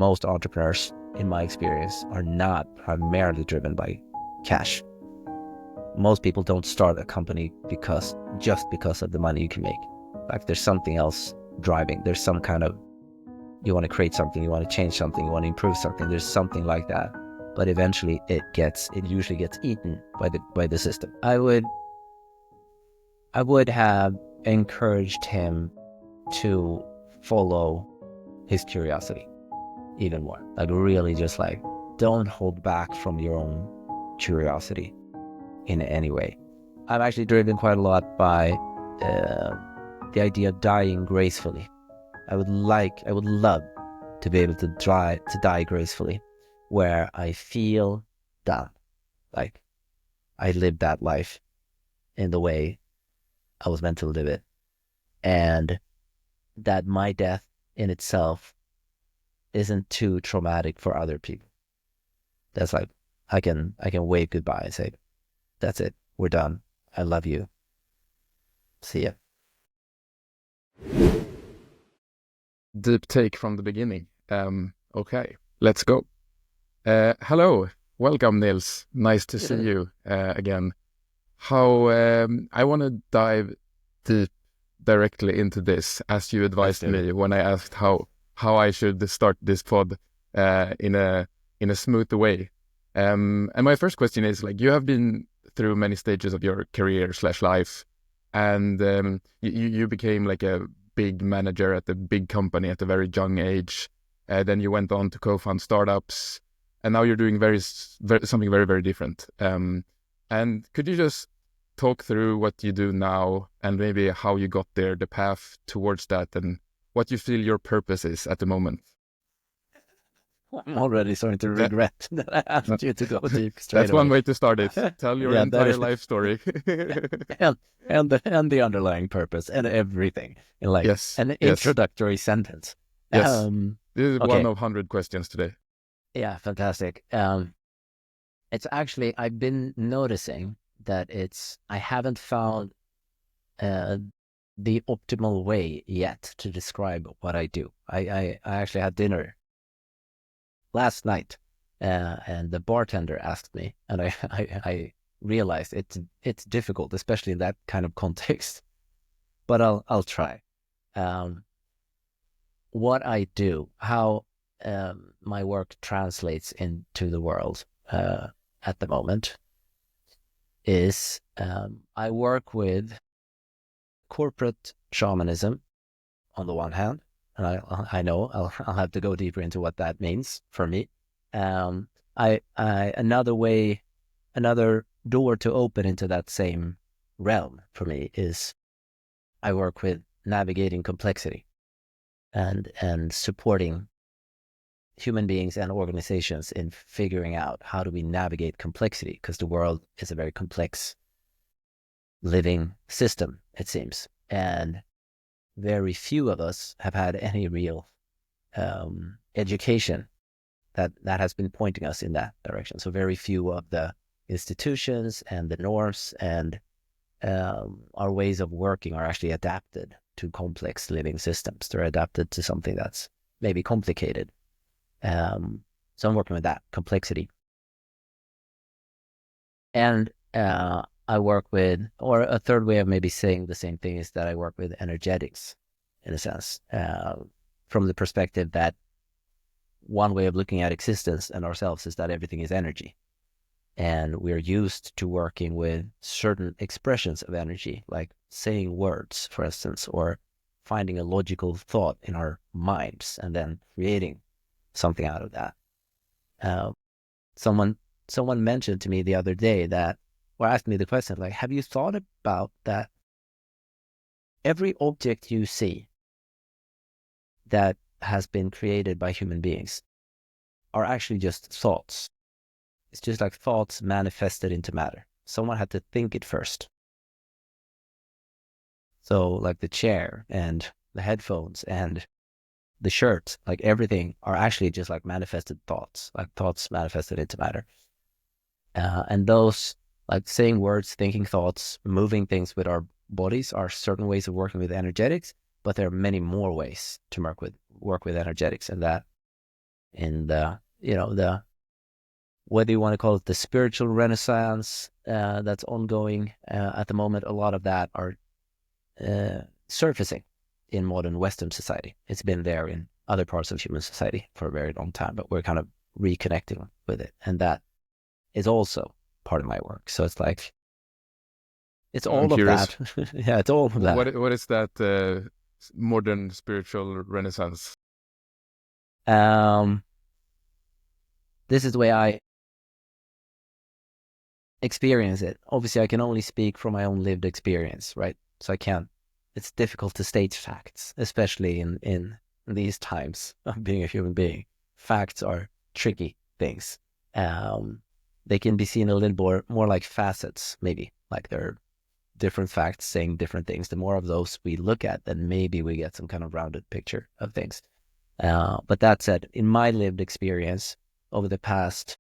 most entrepreneurs, in my experience, are not primarily driven by cash. Most people don't start a company just because of the money you can make. Like there's something else driving. There's some kind of, you want to create something, you want to change something, you want to improve something. There's something like that. But eventually it usually gets eaten by the system. I would have encouraged him to follow his curiosity even more. Like really just like, don't hold back from your own curiosity in any way. I'm actually driven quite a lot by the idea of dying gracefully. I would love to be able to die gracefully, where I feel done. Like I lived that life in the way I was meant to live it. And that my death in itself isn't too traumatic for other people. That's like, I can wave goodbye and say, that's it, we're done. I love you. See ya. Deep take from the beginning. Okay, let's go. Hello, welcome, Nils. Nice to see you again. I want to dive deep directly into this, as you advised me when I asked how I should start this pod in a smooth way. And my first question is, like, you have been through many stages of your career / life, and you became like a big manager at a big company at a very young age. Then you went on to co-found startups, and now you're doing something very, very different. And could you just talk through what you do now and maybe how you got there, the path towards that, and what you feel your purpose is at the moment? I'm already starting to regret that I asked you to go deep straight That's away. one way to start it. Tell your entire life story. and the underlying purpose and everything in like an introductory sentence. Yes. This is one of 100 questions today. Yeah, fantastic. It's actually, I've been noticing that I haven't found the optimal way yet to describe what I do. I actually had dinner last night, and the bartender asked me, and I realized it's difficult, especially in that kind of context. But I'll try. What I do, how my work translates into the world at the moment is I work with corporate shamanism on the one hand, and I know I'll have to go deeper into what that means for me. Another door to open into that same realm for me is I work with navigating complexity and supporting human beings and organizations in figuring out how do we navigate complexity, because the world is a very complex living system, it seems, and very few of us have had any real education that has been pointing us in that direction. So very few of the institutions and the norms and our ways of working are actually adapted to complex living systems. They're adapted to something that's maybe complicated. So I'm working with that complexity. And I work with, or a third way of maybe saying the same thing is that I work with energetics, in a sense, from the perspective that one way of looking at existence and ourselves is that everything is energy. And we're used to working with certain expressions of energy, like saying words, for instance, or finding a logical thought in our minds and then creating something out of that. Someone mentioned to me the other day that, or asked me the question, like, have you thought about that every object you see that has been created by human beings are actually just thoughts? It's just like thoughts manifested into matter. Someone had to think it first. So like the chair and the headphones and the shirt, like everything are actually just like manifested thoughts, like thoughts manifested into matter. And those, like saying words, thinking thoughts, moving things with our bodies are certain ways of working with energetics, but there are many more ways to work with energetics, and that in the whether you want to call it the spiritual renaissance that's ongoing at the moment. A lot of that are surfacing in modern Western society. It's been there in other parts of human society for a very long time, but we're kind of reconnecting with it, and that is also part of my work. So it's like it's I'm all of curious. that. Yeah, it's all of that. What is that modern spiritual renaissance? This is the way I experience it. Obviously, I can only speak from my own lived experience, right? So I can't. It's difficult to state facts, especially in these times of being a human being. Facts are tricky things. They can be seen a little more like facets, maybe, like they're different facts saying different things. The more of those we look at, then maybe we get some kind of rounded picture of things. But that said, in my lived experience over the past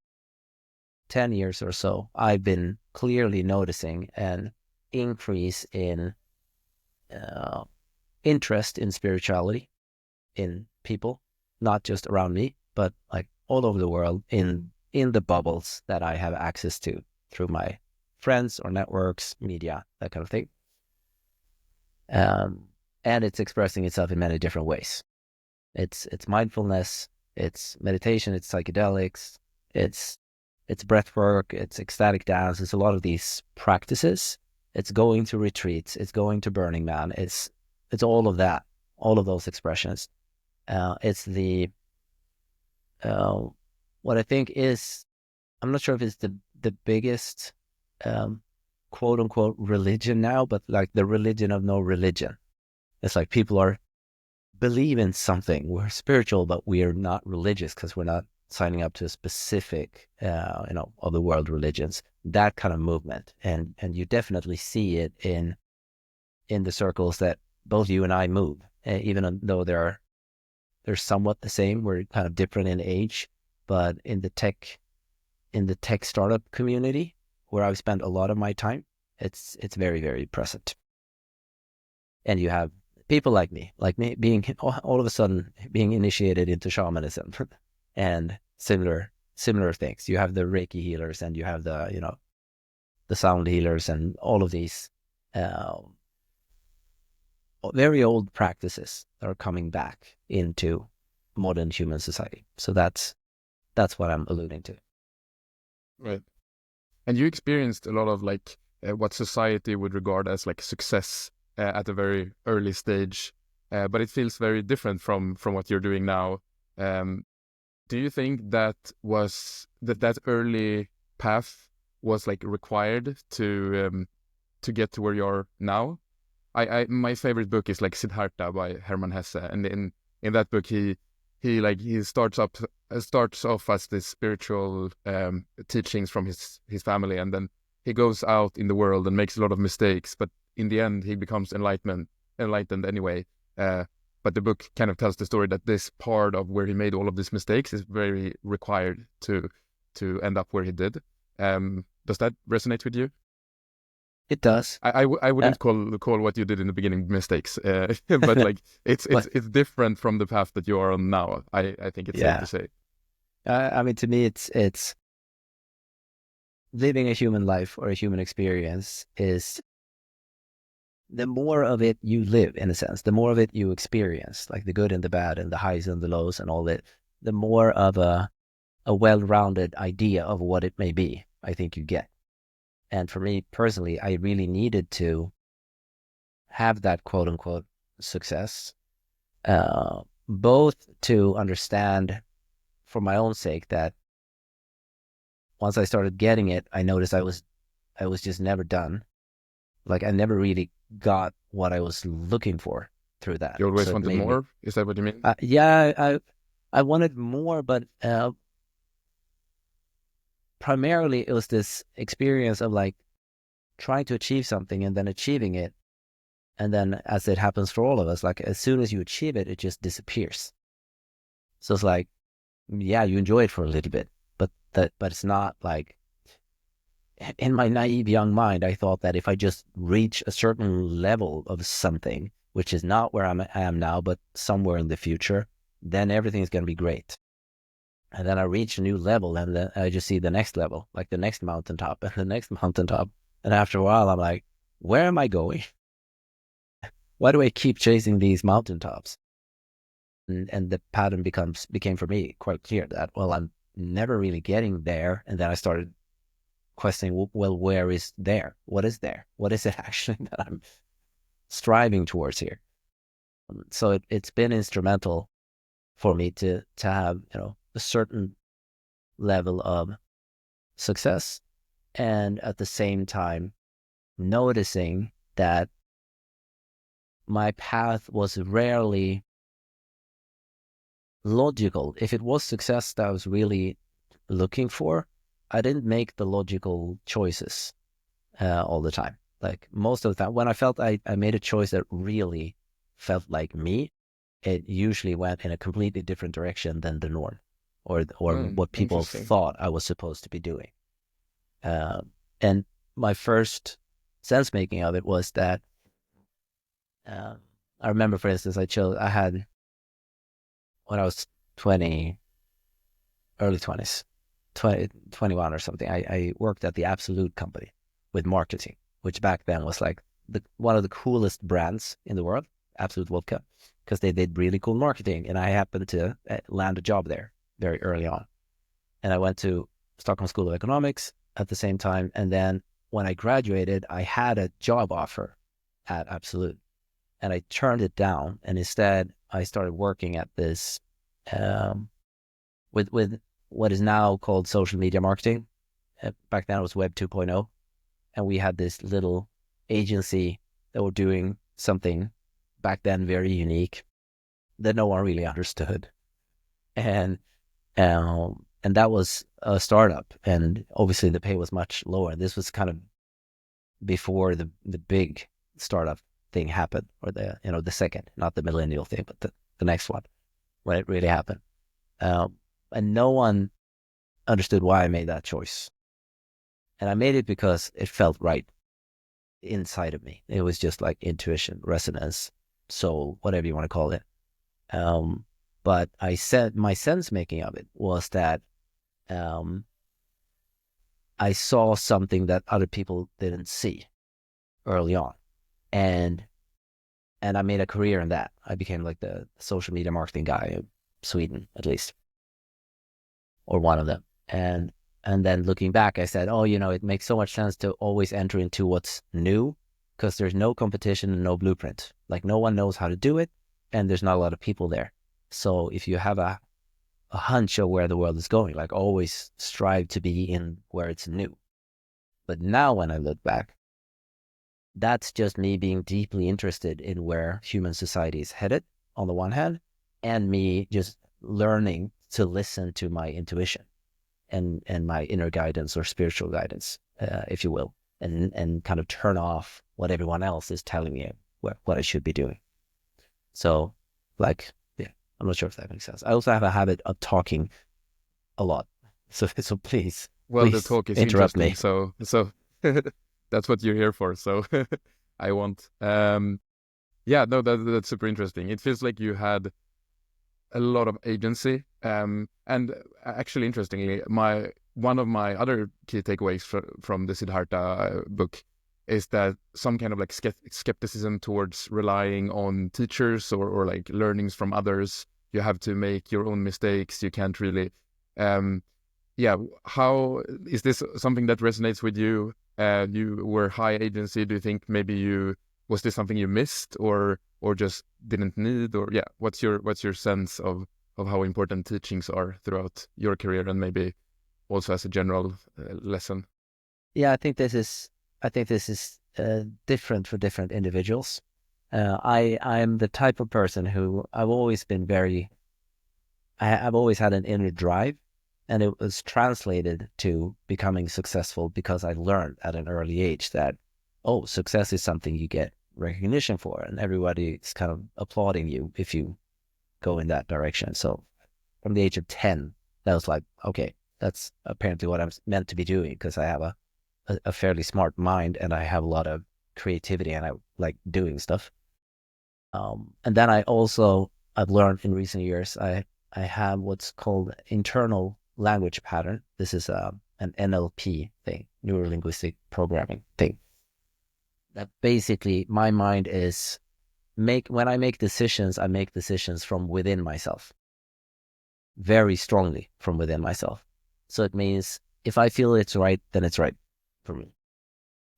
10 years or so, I've been clearly noticing an increase in interest in spirituality in people, not just around me, but like all over the world in the bubbles that I have access to through my friends or networks, media, that kind of thing. And it's expressing itself in many different ways. It's mindfulness, it's meditation, it's psychedelics, it's breath work, it's ecstatic dance, it's a lot of these practices. It's going to retreats, it's going to Burning Man, it's all of that, all of those expressions. It's the what I think is, I'm not sure if it's the biggest quote unquote religion now, but like the religion of no religion. It's like people are believe in something. We're spiritual, but we are not religious because we're not signing up to a specific, of the world religions. That kind of movement, and you definitely see it in the circles that both you and I move, even though they're somewhat the same. We're kind of different in age, but in the tech startup community where I've spent a lot of my time, it's very, very present. And you have people like me being all of a sudden being initiated into shamanism and similar things. You have the Reiki healers, and you have the sound healers, and all of these very old practices that are coming back into modern human society. So that's what I'm alluding to. Right. And you experienced a lot of like what society would regard as like success at a very early stage, but it feels very different from what you're doing now. Do you think that that early path was like required to get to where you are now? My favorite book is like Siddhartha by Hermann Hesse, and in that book he starts off as this spiritual teachings from his family, and then he goes out in the world and makes a lot of mistakes, but in the end he becomes enlightened anyway. But the book kind of tells the story that this part of where he made all of these mistakes is very required to end up where he did. Does that resonate with you? It does. I wouldn't call what you did in the beginning mistakes, but like it's different from the path that you are on now. I think it's safe to say. I mean, to me, it's living a human life or a human experience is, the more of it you live, in a sense, the more of it you experience, like the good and the bad and the highs and the lows and all that, the more of a well-rounded idea of what it may be, I think you get. And for me personally, I really needed to have that quote unquote success, both to understand for my own sake that once I started getting it, I noticed I was just never done. Like I never really got what I was looking for through that. You always wanted more? Is that what you mean? Yeah, I wanted more, but primarily it was this experience of like trying to achieve something and then achieving it. And then as it happens for all of us, like as soon as you achieve it, it just disappears. So it's like, yeah, you enjoy it for a little bit, but it's not like, in my naive young mind, I thought that if I just reach a certain level of something, which is not where I am now, but somewhere in the future, then everything is going to be great. And then I reach a new level, and then I just see the next level, like the next mountaintop and the next mountaintop. And after a while, I'm like, where am I going? Why do I keep chasing these mountaintops? And the pattern became for me quite clear that, well, I'm never really getting there. And then I started questioning, well, where is there? What is there? What is it actually that I'm striving towards here? So it's been instrumental for me to have, a certain level of success, and at the same time noticing that my path was rarely logical. If it was success that I was really looking for, I didn't make the logical choices all the time. Like most of the time, when I felt I made a choice that really felt like me, it usually went in a completely different direction than the norm, or what people Interesting. thought I was supposed to be doing. And my first sense making of it was that I remember, for instance, I had, when I was 20, early 20s, 21 or something, I worked at the Absolute company with marketing, which back then was like one of the coolest brands in the world, Absolute Vodka, because they did really cool marketing. And I happened to land a job there very early on. And I went to Stockholm School of Economics at the same time. And then when I graduated, I had a job offer at Absolute, and I turned it down. And instead, I started working at this with what is now called social media marketing. Back then, it was Web 2.0. And we had this little agency that were doing something back then very unique that no one really understood. And that was a startup, and obviously the pay was much lower. This was kind of before the big startup thing happened, or the second, not the millennial thing, but the next one, when it really happened. And no one understood why I made that choice. And I made it because it felt right inside of me. It was just like intuition, resonance, soul, whatever you want to call it. But I said my sense making of it was that I saw something that other people didn't see early on, and I made a career in that. I became like the social media marketing guy in Sweden, at least, or one of them. And then looking back, I said, oh, it makes so much sense to always enter into what's new, because there's no competition and no blueprint. Like no one knows how to do it, and there's not a lot of people there. So if you have a hunch of where the world is going, like always strive to be in where it's new. But now when I look back, that's just me being deeply interested in where human society is headed on the one hand, and me just learning to listen to my intuition and my inner guidance or spiritual guidance, if you will, and kind of turn off what everyone else is telling me what I should be doing. So like, yeah, I'm not sure if that makes sense. I also have a habit of talking a lot. So please, Well, the please talk is interrupt interesting, me. so that's what you're here for. So I won't. Yeah, no, that's super interesting. It feels like you had a lot of agency. And actually, interestingly, one of my other key takeaways from the Siddhartha book is that some kind of like skepticism towards relying on teachers or like learnings from others. You have to make your own mistakes. You can't really. Yeah, how is this something that resonates with you? You were high agency. Do you think maybe was this something you missed or just didn't need? Or yeah, what's your sense of how important teachings are throughout your career, and maybe also as a general lesson? Yeah, I think this is different for different individuals. I'm the type of person who I've always been I've always had an inner drive, and it was translated to becoming successful because I learned at an early age that, oh, success is something you get recognition for, and everybody's kind of applauding you if you go in that direction. So from the age of 10, that was like, okay, that's apparently what I'm meant to be doing, because I have a fairly smart mind and I have a lot of creativity and I like doing stuff. And then I've learned in recent years, I have what's called internal language pattern. This is an NLP thing, neuro linguistic programming thing. That basically my mind is when I make decisions, I make decisions from within myself, very strongly from within myself. So it means if I feel it's right, then it's right for me.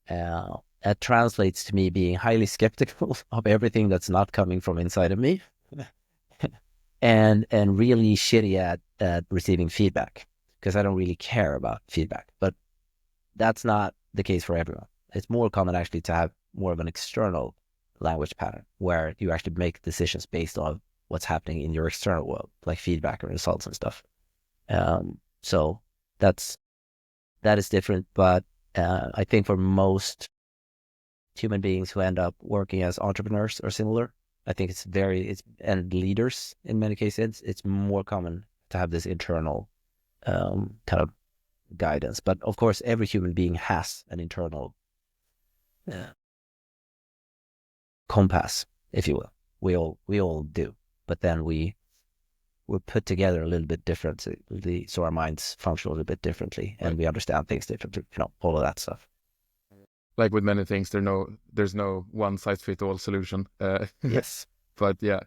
That translates to me being highly skeptical of everything that's not coming from inside of me, and really shitty at receiving feedback, because I don't really care about feedback. But that's not the case for everyone. It's more common actually to have more of an external language pattern where you actually make decisions based on what's happening in your external world, like feedback and results and stuff. So that is different. But I think for most human beings who end up working as entrepreneurs or similar, I think and leaders in many cases, it's more common to have this internal kind of guidance. But of course, every human being has an internal compass, if you will. We all do, but then we're put together a little bit differently, so our minds function a little bit differently, and we understand things differently. All of that stuff. Like with many things, there's no one size fits all solution. Yes, but yeah,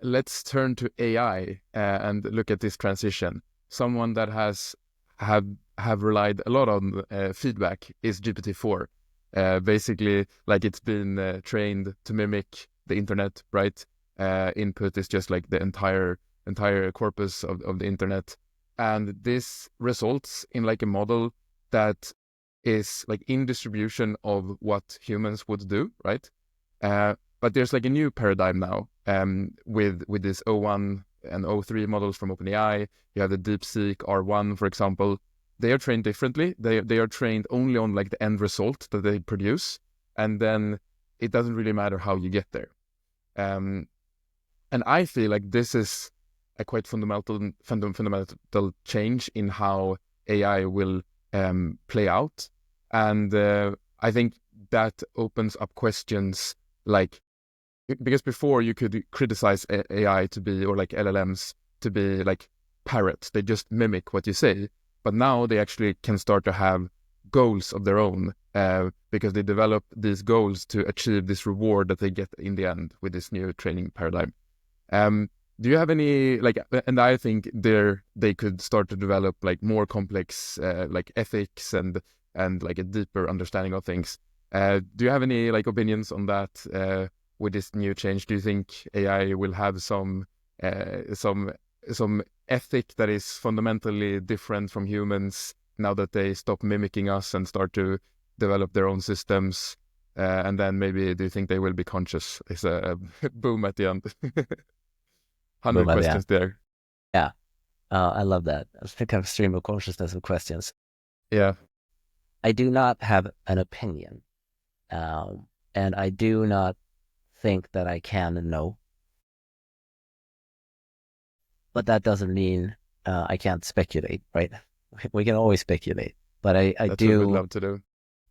let's turn to AI and look at this transition. Someone that have relied a lot on feedback is GPT-4. Basically, like it's been trained to mimic the internet, right? Input is just like the entire corpus of the internet, and this results in like a model that is like in distribution of what humans would do, right? But there's like a new paradigm now with this O1 and O3 models from OpenAI. You have the DeepSeek R1, for example. They are trained differently. They are trained only on like the end result that they produce, and then it doesn't really matter how you get there. And I feel like this is a quite fundamental change in how AI will play out. And I think that opens up questions like, because before you could criticize AI to be, or like LLMs to be like parrots, they just mimic what you say. But now they actually can start to have goals of their own because they develop these goals to achieve this reward that they get in the end with this new training paradigm. Do you have any like? And I think they could start to develop like more complex like ethics and like a deeper understanding of things. Do you have any like opinions on that with this new change? Do you think AI will have some ethic that is fundamentally different from humans now that they stop mimicking us and start to develop their own systems? And then maybe do you think they will be conscious? It's a boom at the end. 100 questions there. Yeah. I love that. I think of stream of consciousness of questions. Yeah. I do not have an opinion. And I do not think that I can know. But that doesn't mean I can't speculate, right? We can always speculate. But I That's do. what we'd love to do.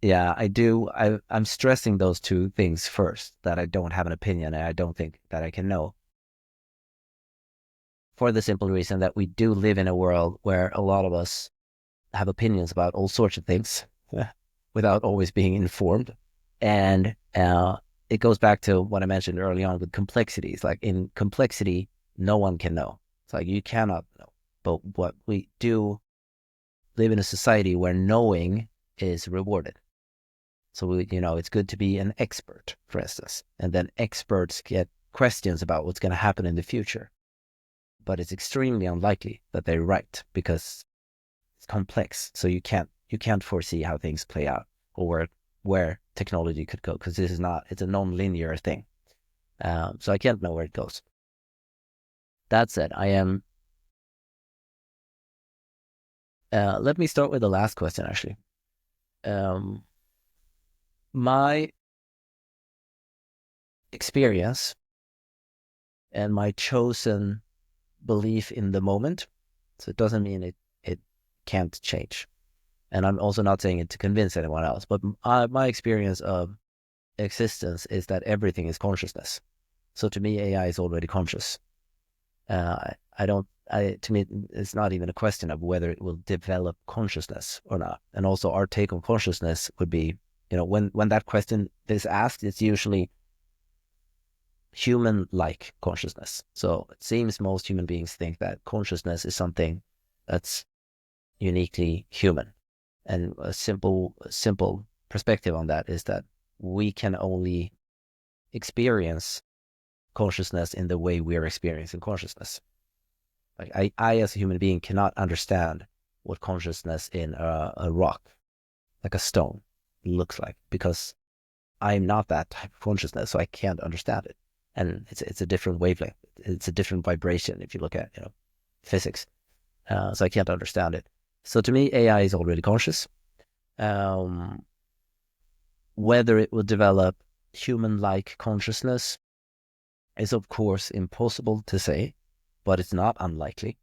Yeah, I do. I'm stressing those two things first, that I don't have an opinion and I don't think that I can know. For the simple reason that we do live in a world where a lot of us have opinions about all sorts of things without always being informed. And it goes back to what I mentioned early on with complexities. Like in complexity, no one can know. It's like you cannot know. But what we do live in a society where knowing is rewarded. So, it's good to be an expert, for instance. And then experts get questions about what's going to happen in the future. But it's extremely unlikely that they're right because it's complex. So you can't foresee how things play out or where technology could go, because it's a non-linear thing. So I can't know where it goes. That said, I am. Let me start with the last question, actually. My experience and my chosen belief in the moment, so it doesn't mean it can't change. And I'm also not saying it to convince anyone else, but my experience of existence is that everything is consciousness. So to me, AI is already conscious. to me, it's not even a question of whether it will develop consciousness or not. And also our take on consciousness would be, when that question is asked, it's usually human-like consciousness. So it seems most human beings think that consciousness is something that's uniquely human. And a simple perspective on that is that we can only experience consciousness in the way we're experiencing consciousness. Like I as a human being cannot understand what consciousness in a rock, like a stone, looks like, because I'm not that type of consciousness, so I can't understand it. And it's a different wavelength. It's a different vibration if you look at physics. So I can't understand it. So to me, AI is already conscious. Whether it will develop human-like consciousness is, of course, impossible to say, but it's not unlikely.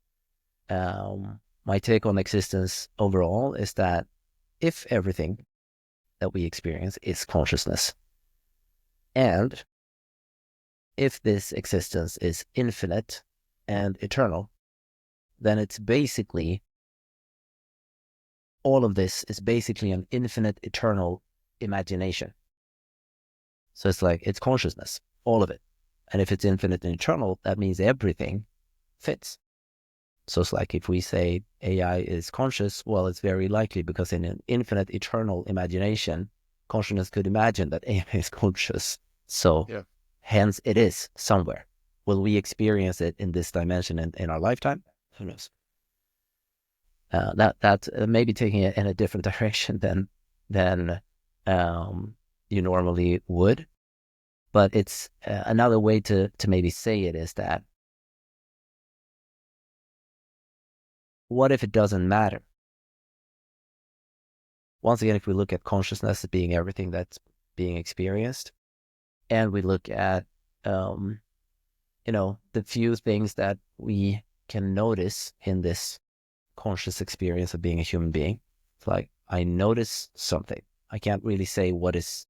My take on existence overall is that if everything that we experience is consciousness, and if this existence is infinite and eternal, then it's basically, all of this is basically an infinite, eternal imagination. So it's like, it's consciousness, all of it. And if it's infinite and eternal, that means everything fits. So it's like, if we say AI is conscious, well, it's very likely, because in an infinite, eternal imagination, consciousness could imagine that AI is conscious. So hence it is somewhere. Will we experience it in this dimension in our lifetime? Who knows? That maybe taking it in a different direction than you normally would. But it's another way to maybe say it is that, what if it doesn't matter? Once again, if we look at consciousness as being everything that's being experienced, and we look at the few things that we can notice in this conscious experience of being a human being, it's like, I notice something. I can't really say what is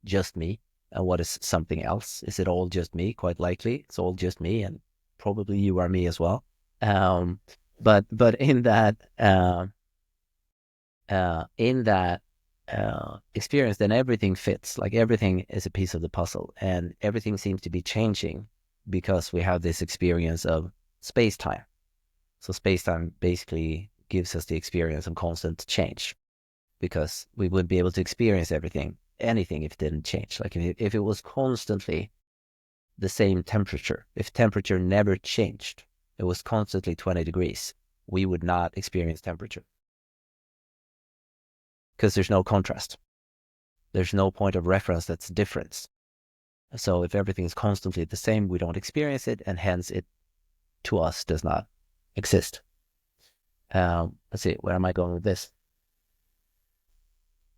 just me and what is something else. Is it all just me? Quite likely it's all just me, and probably you are me as well. But in that experience, then everything fits. Like, everything is a piece of the puzzle, and everything seems to be changing because we have this experience of space-time. So space-time basically gives us the experience of constant change, because we wouldn't be able to experience anything if it didn't change. Like, if it was constantly the same temperature, if temperature never changed, it was constantly 20 degrees, we would not experience temperature, because there's no contrast. There's no point of reference that's difference. So if everything is constantly the same, we don't experience it, and hence it, to us, does not exist. Let's see, where am I going with this?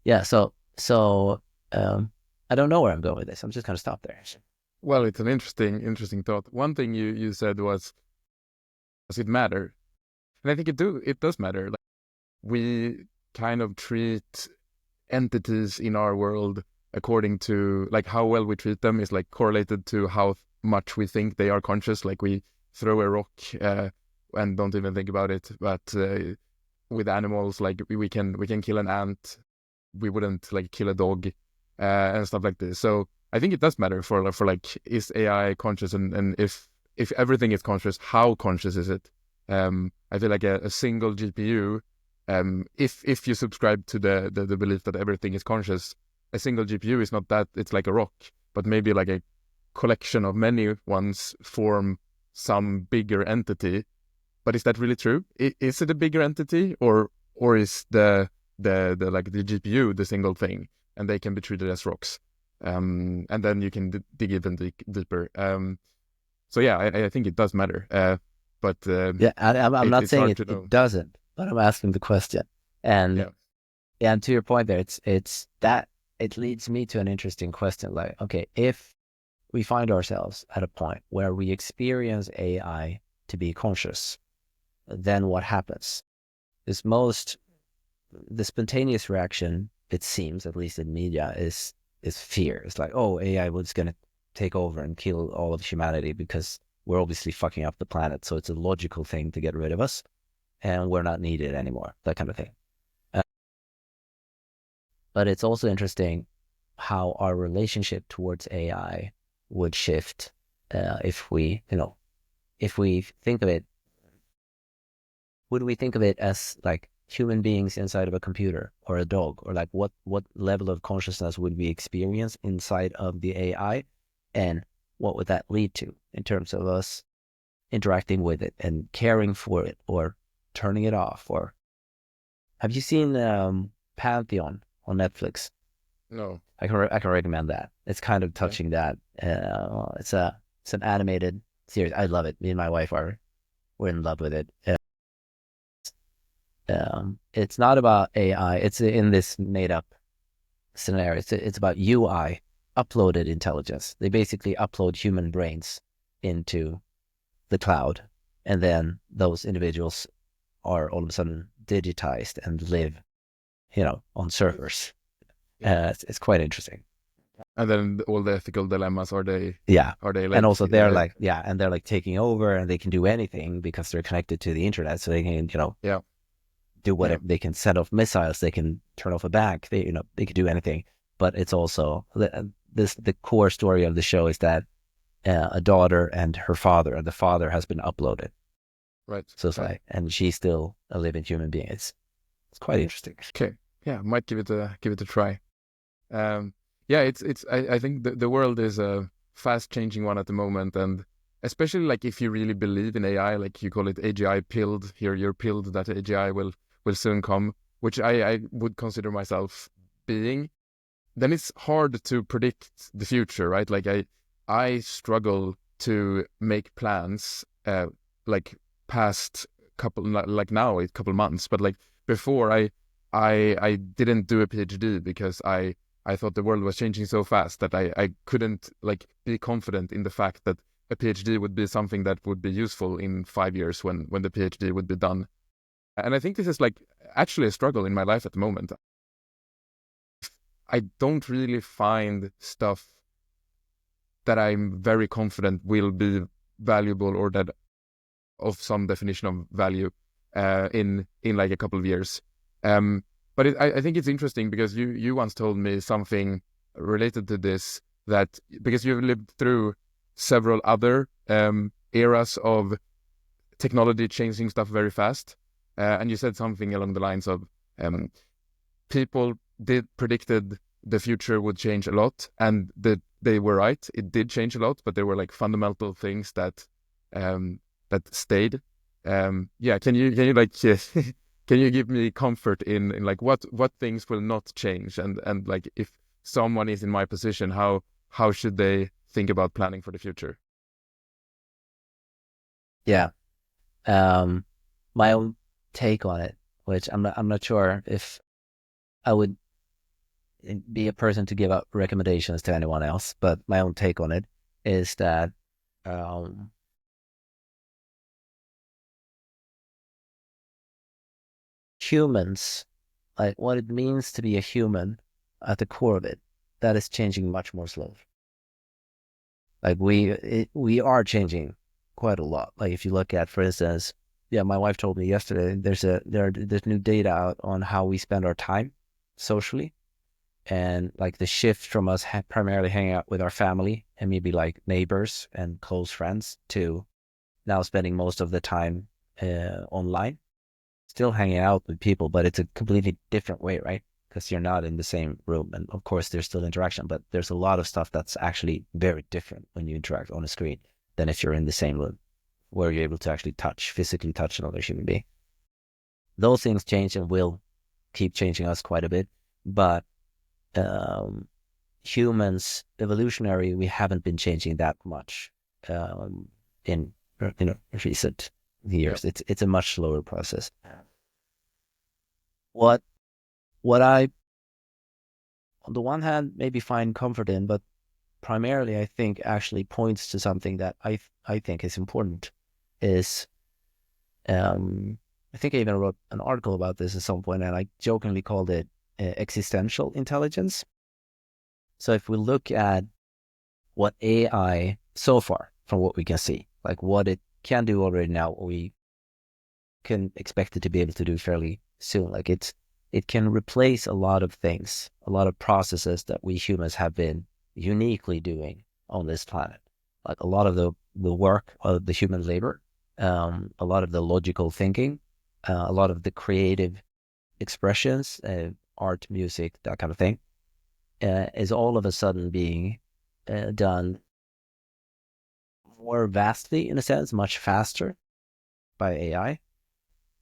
Yeah, so I don't know where I'm going with this. I'm just going to stop there. Well, it's an interesting thought. One thing you said was, does it matter? And I think it does matter. Like, we kind of treat entities in our world according to, like, how well we treat them is like correlated to how much we think they are conscious. Like, we throw a rock and don't even think about it. But with animals, like, we can kill an ant. We wouldn't like kill a dog and stuff like this. So I think it does matter for like, is AI conscious, and if everything is conscious, how conscious is it? I feel like a single GPU, if you subscribe to the belief that everything is conscious, a single GPU is not that. It's like a rock, but maybe like a collection of many ones form some bigger entity. But is that really true? Is it a bigger entity, or is the like the GPU the single thing, and they can be treated as rocks? And then you can dig even deeper. So yeah, I think it does matter. But I'm not saying it doesn't, but I'm asking the question. And and to your point there, it's that it leads me to an interesting question. Like, okay, if we find ourselves at a point where we experience AI to be conscious, then what happens? The spontaneous reaction, it seems, at least in media, is fear. It's like, oh, AI was going to take over and kill all of humanity because we're obviously fucking up the planet. So it's a logical thing to get rid of us, and we're not needed anymore, that kind of thing. But it's also interesting how our relationship towards AI would shift if we think of it. Would we think of it as like human beings inside of a computer or a dog, or like what level of consciousness would we experience inside of the AI, and what would that lead to in terms of us interacting with it and caring for it or turning it off? Or have you seen Pantheon on Netflix? No. I can recommend that. It's kind of touching that. It's an animated series. I love it. Me and my wife we're in love with it. It's not about AI. It's in this made up scenario. It's about UI, uploaded intelligence. They basically upload human brains into the cloud, and then those individuals are all of a sudden digitized and live, on servers. It's quite interesting. And then all the ethical dilemmas, are they like, and also they're like taking over, and they can do anything because they're connected to the internet, so they can do whatever. They can set off missiles, they can turn off a bank, they can do anything. But it's also the core story of the show is that a daughter and her father, and the father has been uploaded, right? So it's like, and she's still a living human being. It's quite interesting. Okay, might give it a try. I think the world is a fast changing one at the moment, and especially like if you really believe in AI, like you call it AGI pilled, you're pilled that AGI will soon come, which I would consider myself being, then it's hard to predict the future, right? Like I struggle to make plans like past couple, like now a couple months, but like before I didn't do a PhD because I thought the world was changing so fast that I couldn't like be confident in the fact that a PhD would be something that would be useful in 5 years when the PhD would be done. And I think this is like actually a struggle in my life at the moment. I don't really find stuff that I'm very confident will be valuable or that of some definition of value in like a couple of years. But I think it's interesting because you once told me something related to this, that because you've lived through several other eras of technology changing stuff very fast, and you said something along the lines of people predicted the future would change a lot, and they were right. It did change a lot, but there were like fundamental things that stayed. Can you like can you give me comfort in like what things will not change, and like if someone is in my position, how should they think about planning for the future? Yeah. My own take on it, which I'm not sure if I would be a person to give out recommendations to anyone else, but my own take on it is that humans, like what it means to be a human at the core of it, that is changing much more slowly. Like we are changing quite a lot. Like if you look at, for instance, my wife told me yesterday, there's new data out on how we spend our time socially, and like the shift from us primarily hanging out with our family and maybe like neighbors and close friends to now spending most of the time online, still hanging out with people, but it's a completely different way, right? Because you're not in the same room, and of course there's still interaction, but there's a lot of stuff that's actually very different when you interact on a screen than if you're in the same room where you're able to actually physically touch another human being. Those things change and will keep changing us quite a bit, but humans, evolutionary, we haven't been changing that much in recent years. It's a much slower process. What I, on the one hand, maybe find comfort in, but primarily I think actually points to something that I think is important, is I think I even wrote an article about this at some point, and I jokingly called it existential intelligence. So if we look at what AI so far, from what we can see, like what it can do already now, we can expect it to be able to do fairly soon. Like it can replace a lot of things, a lot of processes that we humans have been uniquely doing on this planet. Like a lot of the work of the human labor, a lot of the logical thinking, a lot of the creative expressions, art, music, that kind of thing, is all of a sudden being done more vastly, in a sense, much faster by AI.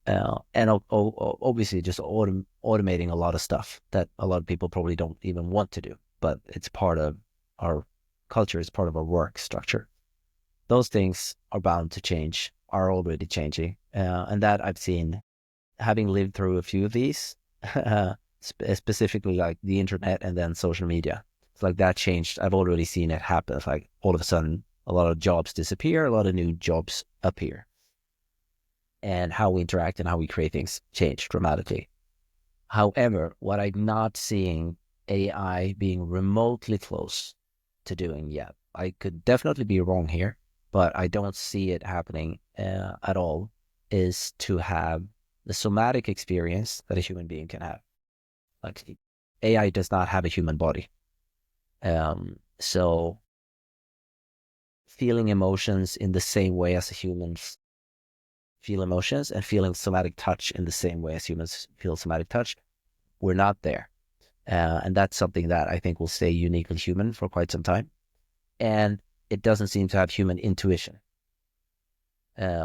And obviously just automating a lot of stuff that a lot of people probably don't even want to do, but it's part of our culture, it's part of our work structure. Those things are bound to change, are already changing. And that I've seen, having lived through a few of these, specifically like the internet and then social media. It's like that changed. I've already seen it happen. It's like all of a sudden, a lot of jobs disappear, a lot of new jobs appear. And how we interact and how we create things change dramatically. However, what I'm not seeing AI being remotely close to doing yet, I could definitely be wrong here, but I don't see it happening at all, is to have the somatic experience that a human being can have. Like AI does not have a human body. So feeling emotions in the same way as humans feel emotions and feeling somatic touch in the same way as humans feel somatic touch, we're not there. And that's something that I think will stay uniquely human for quite some time. And it doesn't seem to have human intuition.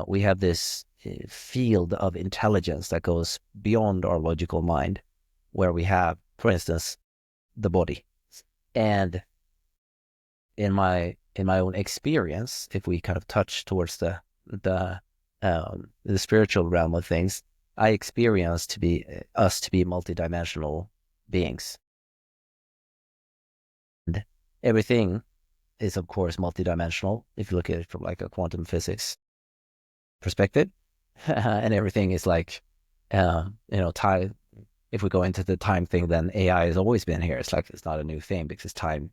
We have this field of intelligence that goes beyond our logical mind, where we have, for instance, the body. And in my own experience, if we kind of touch towards the spiritual realm of things, I experience us to be multidimensional beings. And everything is, of course, multidimensional if you look at it from like a quantum physics perspective. And everything is like, time. If we go into the time thing, then AI has always been here. It's like it's not a new thing because time,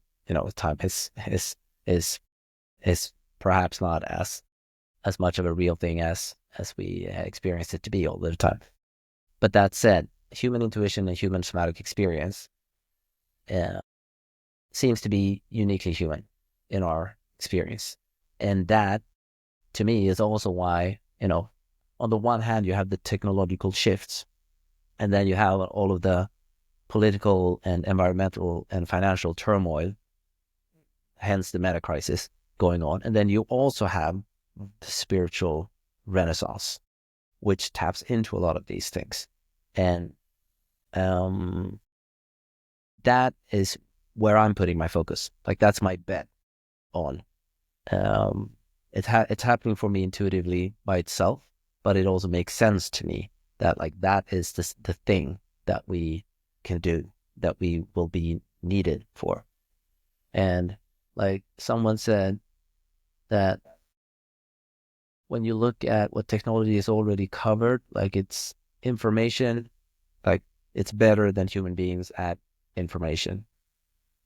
time is perhaps not as much of a real thing as we experience it to be all the time. But that said, human intuition and human somatic experience seems to be uniquely human in our experience. And that, to me, is also why, on the one hand, you have the technological shifts, and then you have all of the political and environmental and financial turmoil, hence the meta crisis going on. And then you also have the spiritual renaissance, which taps into a lot of these things. And that is where I'm putting my focus. Like that's my bet on. It's happening for me intuitively by itself, but it also makes sense to me that like that is the thing that we can do, that we will be needed for. And like someone said that when you look at what technology is already covered, like it's information, like it's better than human beings at information.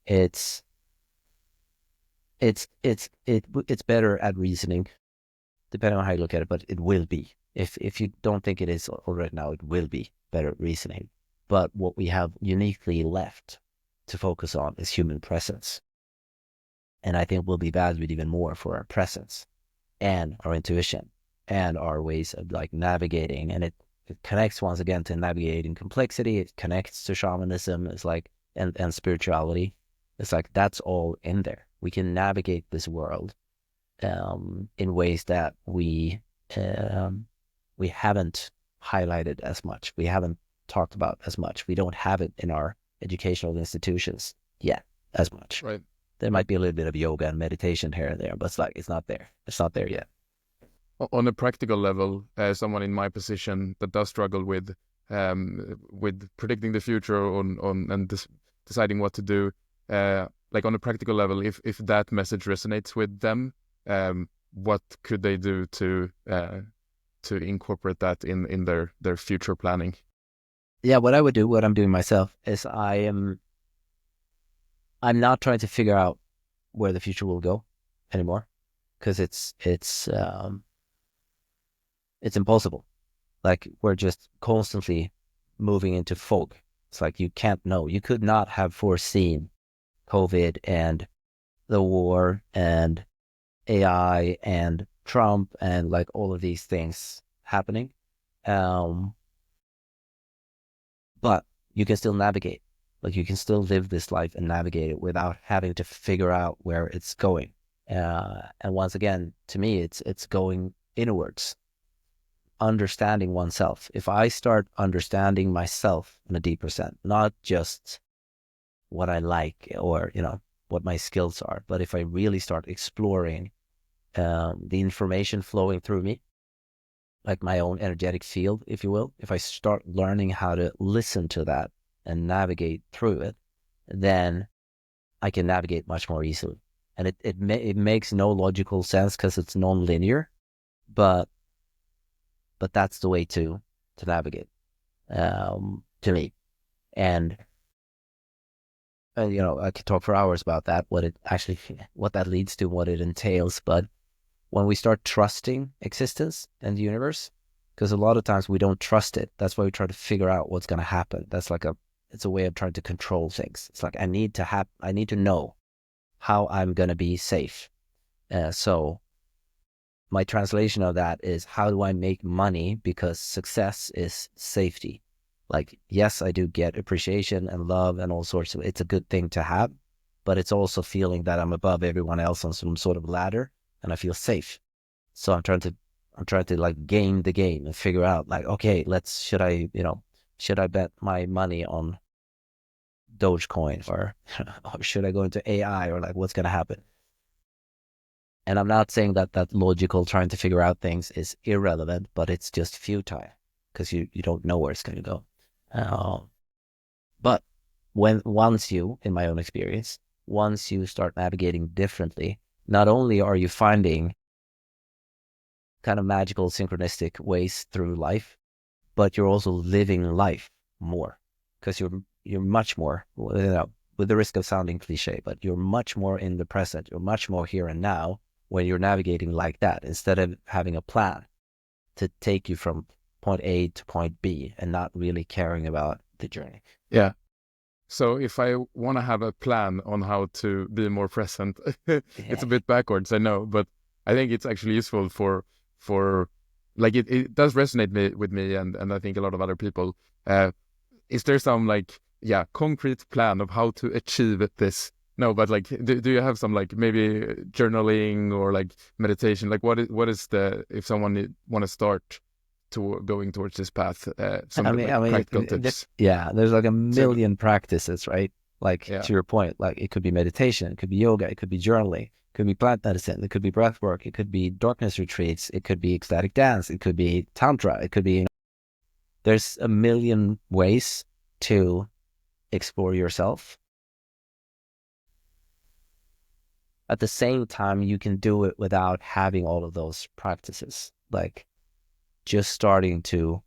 It's better at reasoning, depending on how you look at it, but it will be. If you don't think it is already now, it will be better at reasoning. But what we have uniquely left to focus on is human presence. And I think we'll be valued even more for our presence and our intuition and our ways of like navigating. And it connects once again to navigating complexity. It connects to shamanism. It's like, and spirituality. It's like, that's all in there. We can navigate this world in ways that we haven't highlighted as much. We haven't talked about as much. We don't have it in our educational institutions yet as much. Right. There might be a little bit of yoga and meditation here and there, but it's like, it's not there. It's not there yet. On a practical level, someone in my position that does struggle with predicting the future and deciding what to do, like on a practical level, if that message resonates with them, what could they do to incorporate that in their future planning? Yeah, what I would do, what I'm doing myself, is I'm not trying to figure out where the future will go anymore. because it's impossible. Like we're just constantly moving into fog. It's like you can't know. You could not have foreseen COVID and the war and AI and Trump and like all of these things happening. Um, but you can still navigate. Like you can still live this life and navigate it without having to figure out where it's going. And once again, to me, it's going inwards, understanding oneself. If I start understanding myself in a deeper sense, not just what I like or what my skills are, but if I really start exploring the information flowing through me, like my own energetic field, if you will, if I start learning how to listen to that and navigate through it, then I can navigate much more easily. And it makes no logical sense because it's non-linear, but that's the way to navigate, to me. And I could talk for hours about that, what that leads to, what it entails. But when we start trusting existence and the universe, because a lot of times we don't trust it. That's why we try to figure out what's going to happen. It's a way of trying to control things. It's like I need to know how I'm going to be safe. So my translation of that is, how do I make money? Because success is safety. Like, yes, I do get appreciation and love and all sorts of, it's a good thing to have, but it's also feeling that I'm above everyone else on some sort of ladder and I feel safe. So I'm trying to like game the game and figure out like, okay, should I bet my money on Dogecoin or, or should I go into AI, or like what's going to happen? And I'm not saying that logical trying to figure out things is irrelevant, but it's just futile because you don't know where it's going to go. But in my own experience, once you start navigating differently, not only are you finding kind of magical synchronistic ways through life, but you're also living life more, because you're much more, with the risk of sounding cliche, but you're much more in the present. You're much more here and now when you're navigating like that, instead of having a plan to take you from point A to point B and not really caring about the journey. Yeah. So if I want to have a plan on how to be more present, it's a bit backwards, I know, but I think it's actually useful for like it does resonate with me and I think a lot of other people. Is there some concrete plan of how to achieve this? No, but like, do you have some like maybe journaling or like meditation? Like what is if someone want to start to going towards this path, practical tips? There's like a million practices, right? Like to your point, like it could be meditation, it could be yoga, it could be journaling, it could be plant medicine, it could be breath work, it could be darkness retreats, it could be ecstatic dance, it could be tantra, it could be, there's a million ways to explore yourself. At the same time, you can do it without having all of those practices, like just starting to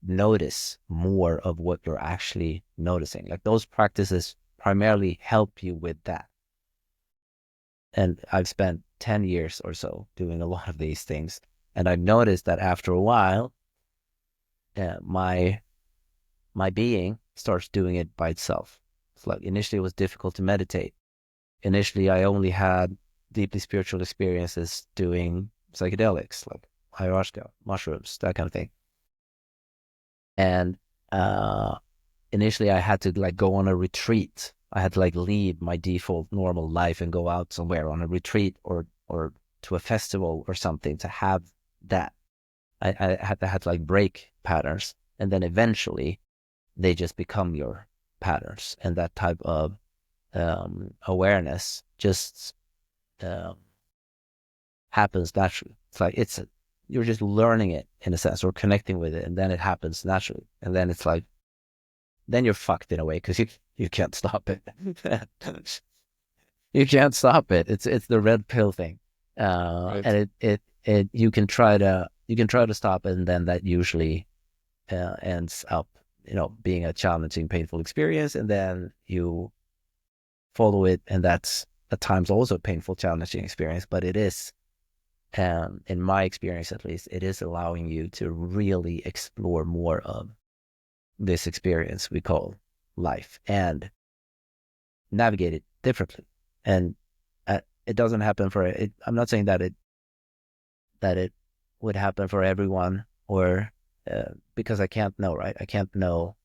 notice more of what you're actually noticing. Like those practices primarily help you with that. And I've spent 10 years or so doing a lot of these things. And I've noticed that after a while, my being starts doing it by itself. It's like initially it was difficult to meditate. Initially, I only had deeply spiritual experiences doing psychedelics, like ayahuasca, mushrooms, that kind of thing. And initially, I had to like go on a retreat. I had to like leave my default normal life and go out somewhere on a retreat or to a festival or something to have that. I had to like break patterns, and then eventually they just become your patterns, and that type of awareness just happens naturally. It's like you're just learning it in a sense, or connecting with it, and then it happens naturally. And then it's like, then you're fucked in a way because you can't stop it. You can't stop it. It's the red pill thing, Right. and it you can try to stop it, and then that usually ends up being a challenging, painful experience, and then you follow it, and that's at times also a painful, challenging experience, but it is And in my experience, at least, it is allowing you to really explore more of this experience we call life and navigate it differently. And it doesn't happen for it. I'm not saying that it would happen for everyone, or because I can't know, right? I can't know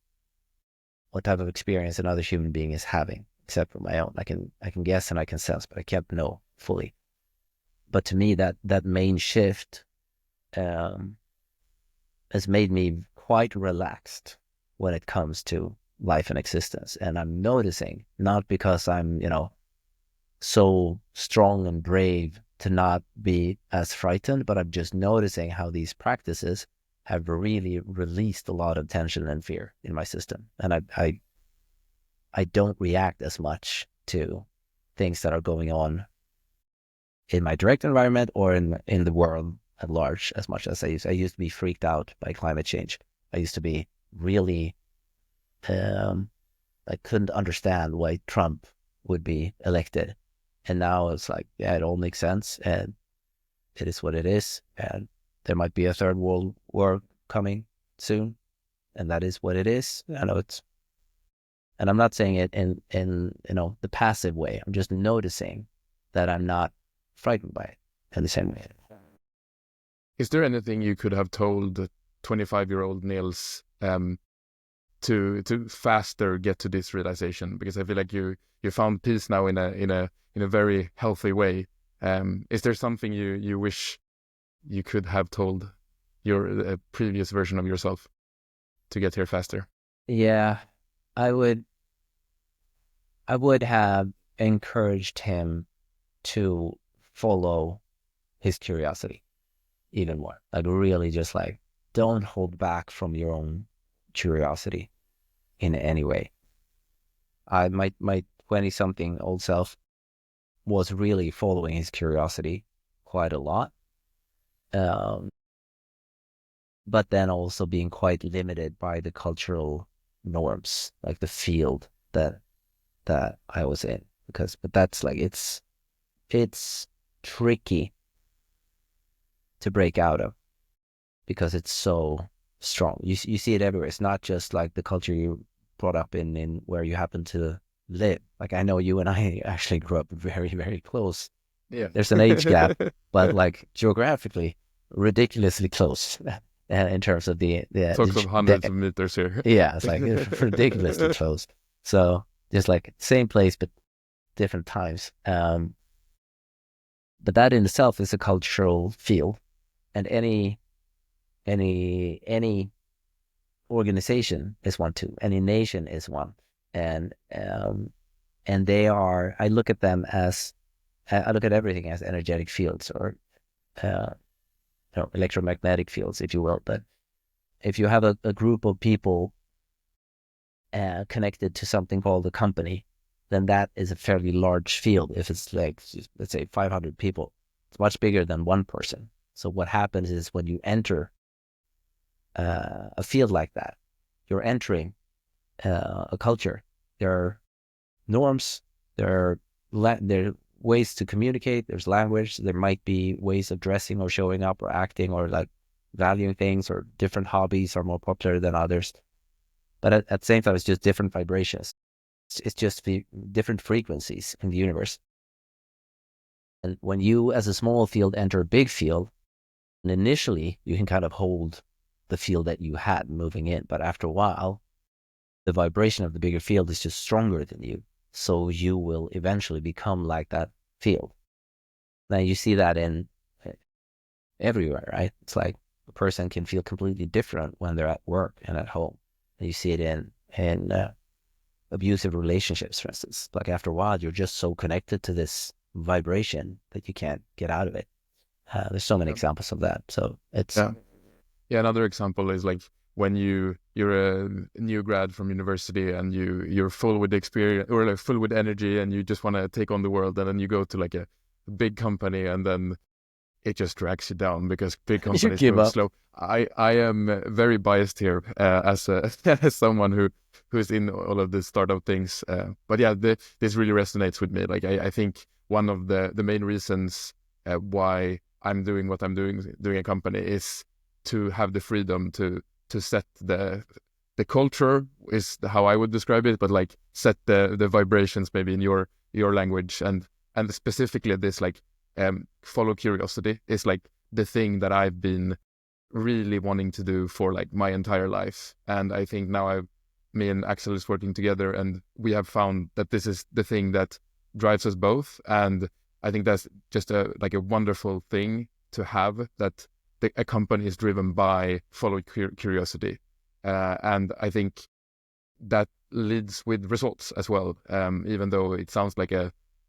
what type of experience another human being is having, except for my own. I can guess and I can sense, but I can't know fully. But to me, that main shift has made me quite relaxed when it comes to life and existence. And I'm noticing, not because I'm, so strong and brave to not be as frightened, but I'm just noticing how these practices have really released a lot of tension and fear in my system. And I don't react as much to things that are going on in my direct environment or in the world at large as much as I used. I used to be freaked out by climate change. I used to be really, I couldn't understand why Trump would be elected. And now it's like, yeah, it all makes sense, and it is what it is. And there might be a third world war coming soon, and that is what it is. I know and I'm not saying it in the passive way. I'm just noticing that I'm not frightened by it in the same way. Is there anything you could have told 25-year-old Nils to faster get to this realization? Because I feel like you found peace now in a very healthy way. Is there something you wish you could have told your previous version of yourself to get here faster? Yeah, I would have encouraged him to follow his curiosity even more. Like, really just like, don't hold back from your own curiosity in any way. My 20-something old self was really following his curiosity quite a lot. But then also being quite limited by the cultural norms, like the field that I was in. But that's like, it's tricky to break out of because it's so strong. You see it everywhere. It's not just like the culture you brought up in where you happen to live. Like, I know you and I actually grew up very, very close. Yeah. There's an age gap, but like geographically, ridiculously close in terms of the Talks of hundreds of meters here. Yeah, it's like ridiculously close. So just like same place, but different times. But that in itself is a cultural field, and any organization is one too. Any nation is one, and they are. I look at them as I look at everything as energetic fields or electromagnetic fields, if you will. But if you have a group of people connected to something called a company, then that is a fairly large field. If it's like, let's say 500 people, it's much bigger than one person. So what happens is when you enter a field like that, you're entering a culture. There are norms, there are ways to communicate, there's language, there might be ways of dressing or showing up or acting or like valuing things, or different hobbies are more popular than others. But at the same time, it's just different vibrations. It's just different frequencies in the universe. And when you, as a small field, enter a big field, and initially you can kind of hold the field that you had moving in, but after a while, the vibration of the bigger field is just stronger than you. So you will eventually become like that field. Now you see that in everywhere, right? It's like a person can feel completely different when they're at work and at home. And you see it in abusive relationships, for instance. Like, after a while, you're just so connected to this vibration that you can't get out of it. There's so many examples of that. So it's another example is like when you're a new grad from university and you're full with experience, or like full with energy, and you just want to take on the world, and then you go to like a big company, and then it just drags you down because big companies go slow. I am very biased here as as someone who's in all of the startup things. But yeah, this really resonates with me. Like, I think one of the main reasons why I'm doing what I'm doing a company, is to have the freedom to set the culture, is how I would describe it, but like set the vibrations maybe in your language, and specifically this like follow curiosity is like the thing that I've been really wanting to do for like my entire life. And I think now me and Axel is working together, and we have found that this is the thing that drives us both. And I think that's just a wonderful thing to have, that a company is driven by follow curiosity. And I think that leads with results as well. Even though it sounds like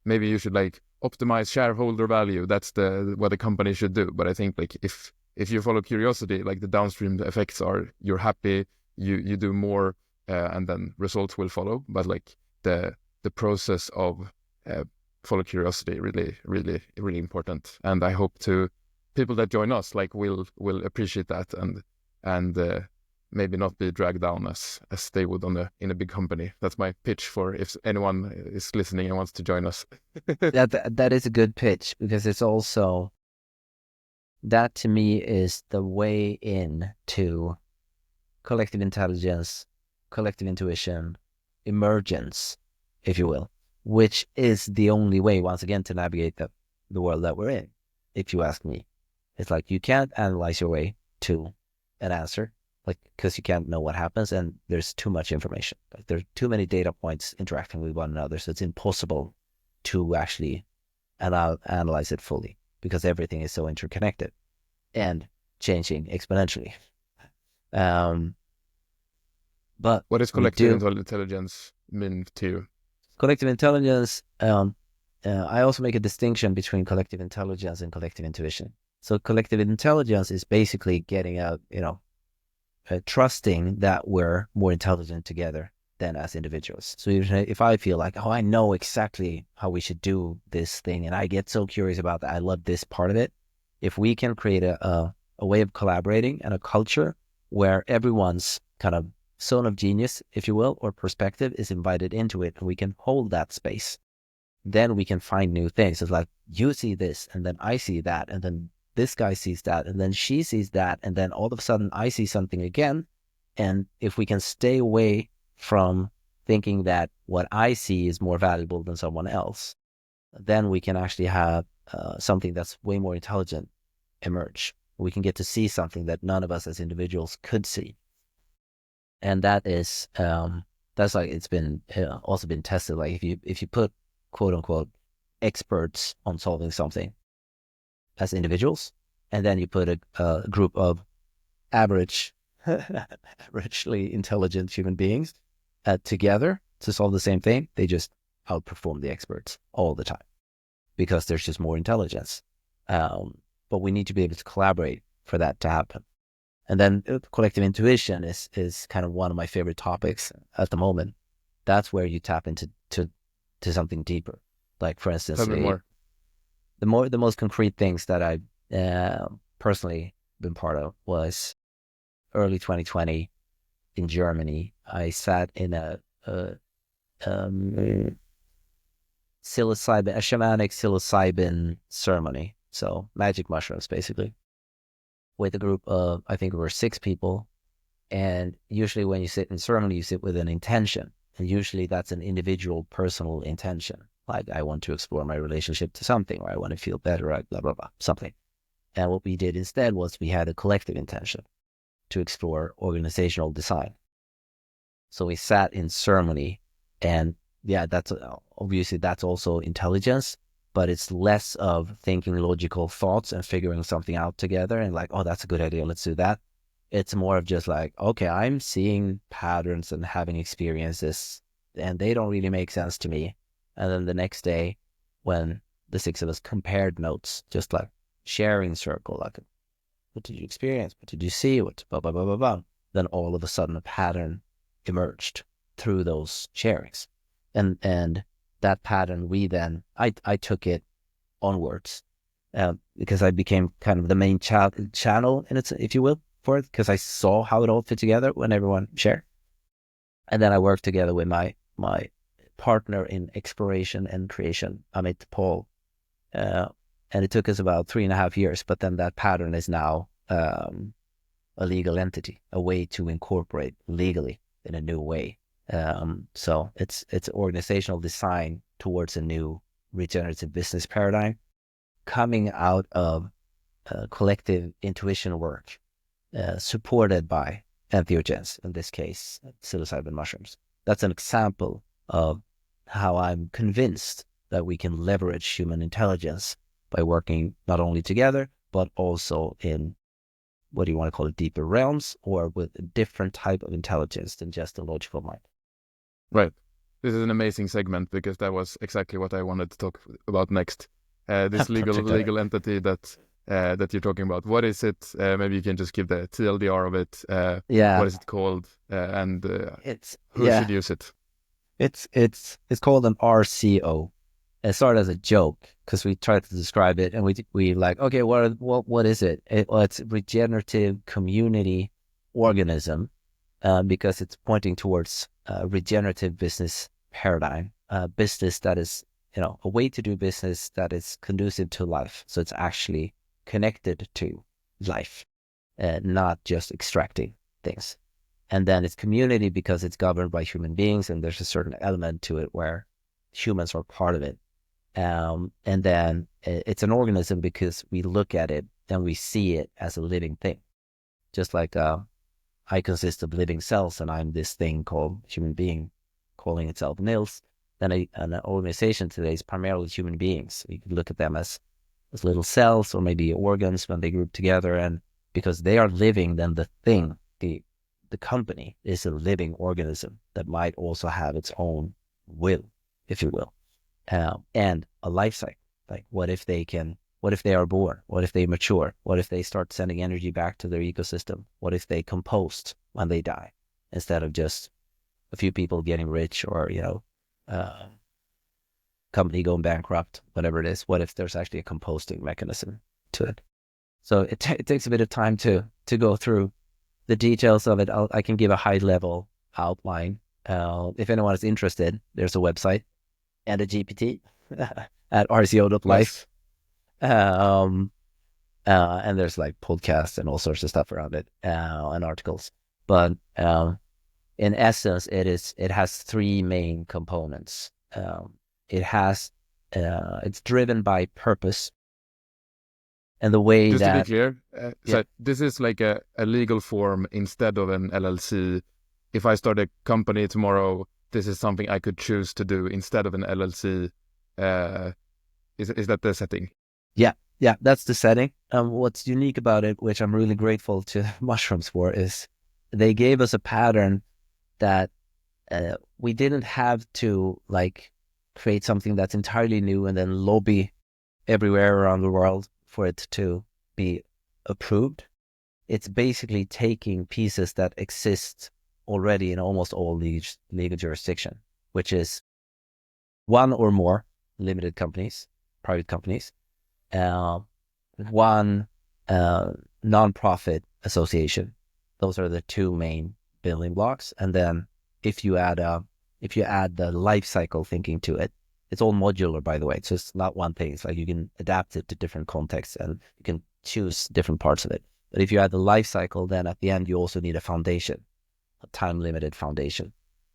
maybe you should like optimize shareholder value. That's what a company should do. But I think like if you follow curiosity, like the downstream effects are you're happy, you do more, and then results will follow. But like the process of follow curiosity really important. And I hope people that join us like will appreciate that, and maybe not be dragged down as they would in a big company. That's my pitch for if anyone is listening and wants to join us. That is a good pitch, because it's also, that to me is the way in to collective intelligence, collective intuition, emergence, if you will, which is the only way, once again, to navigate the world that we're in, if you ask me. It's like you can't analyze your way to an answer, like, because you can't know what happens, and there's too much information. Like, there's too many data points interacting with one another, so it's impossible to actually analyze it fully, because everything is so interconnected and changing exponentially. But what does collective intelligence mean to you? Collective intelligence, I also make a distinction between collective intelligence and collective intuition. So collective intelligence is basically getting out, trusting that we're more intelligent together than as individuals. So if I feel like, I know exactly how we should do this thing, and I get so curious about that, I love this part of it. If we can create a way of collaborating and a culture where everyone's kind of zone of genius, if you will, or perspective is invited into it, and we can hold that space, then we can find new things. It's like, you see this, and then I see that, and then this guy sees that, and then she sees that, and then all of a sudden I see something again. And if we can stay away from thinking that what I see is more valuable than someone else, then we can actually have something that's way more intelligent emerge. We can get to see something that none of us as individuals could see. And that is, that's like, it's been also been tested. Like if you put quote unquote experts on solving something as individuals, and then you put a group of averagely intelligent human beings together to solve the same thing, they just outperform the experts all the time, because there's just more intelligence. But we need to be able to collaborate for that to happen. And then collective intuition is kind of one of my favorite topics at the moment. That's where you tap into to something deeper. Like, for instance, the most concrete things that I've personally been part of was early 2020 in Germany. I sat in a shamanic psilocybin ceremony, so magic mushrooms basically, with a group of, I think there were 6 people. And usually when you sit in ceremony, you sit with an intention, and usually that's an individual personal intention, like I want to explore my relationship to something, or I want to feel better, or blah blah blah, something. And what we did instead was we had a collective intention to explore organizational design. So we sat in ceremony, and yeah, that's obviously that's also intelligence, but it's less of thinking logical thoughts and figuring something out together and like, oh, that's a good idea, let's do that. It's more of just like, okay, I'm seeing patterns and having experiences, and they don't really make sense to me. And then the next day, when the 6 of us compared notes, just like sharing circle, like, what did you experience? What did you see? What blah, blah, blah, blah, blah. Then all of a sudden a pattern emerged through those sharings. And that pattern, I took it onwards, because I became kind of the main channel in it, if you will, for it, because I saw how it all fit together when everyone shared. And then I worked together with my partner in exploration and creation, Amit Paul, And it took us about 3.5 years, but then that pattern is now a legal entity, a way to incorporate legally in a new way. So it's organizational design towards a new regenerative business paradigm coming out of collective intuition work, supported by entheogens, in this case, psilocybin mushrooms. That's an example of how I'm convinced that we can leverage human intelligence by working not only together, but also in, what do you want to call it, deeper realms, or with a different type of intelligence than just a logical mind. Right. This is an amazing segment because that was exactly what I wanted to talk about next. This legal entity that you're talking about. What is it? Maybe you can just give the TLDR of it. What is it called? And who should use it? It's called an RCO. It started as a joke because we tried to describe it, and we like, okay, what is it? It's regenerative community organism, because it's pointing towards regenerative business paradigm, business that is, a way to do business that is conducive to life. So it's actually connected to life, not just extracting things. And then it's community because it's governed by human beings, and there's a certain element to it where humans are part of it. And then it's an organism because we look at it and we see it as a living thing. Just like I consist of living cells, and I'm this thing called human being, calling itself Nils. Then an organization today is primarily human beings. You can look at them as little cells or maybe organs when they group together. And because they are living, then the thing, the company is a living organism that might also have its own will, if you will, and a life cycle. Like what if they are born? What if they mature? What if they start sending energy back to their ecosystem? What if they compost when they die instead of just a few people getting rich or, company going bankrupt, whatever it is? What if there's actually a composting mechanism to it? So it takes a bit of time to go through the details of it. I can give a high level outline. If anyone is interested, there's a website and a GPT at rco.life. And there's like podcasts and all sorts of stuff around it, and articles. But in essence, it has three main components. It's driven by purpose. And the way just that... to be clear, so this is like a legal form instead of an LLC. If I start a company tomorrow, this is something I could choose to do instead of an LLC. Is that the setting? Yeah, that's the setting. What's unique about it, which I'm really grateful to mushrooms for, is they gave us a pattern that we didn't have to like create something that's entirely new and then lobby everywhere around the world for it to be approved. It's basically taking pieces that exist already in almost all legal jurisdiction, which is one or more limited companies, private companies, one nonprofit association. Those are the two main building blocks. And then if you add the life cycle thinking to it, it's all modular, by the way. It's just not one thing. It's like you can adapt it to different contexts and you can choose different parts of it. But if you add the life cycle, then at the end, you also need a foundation, a time-limited foundation.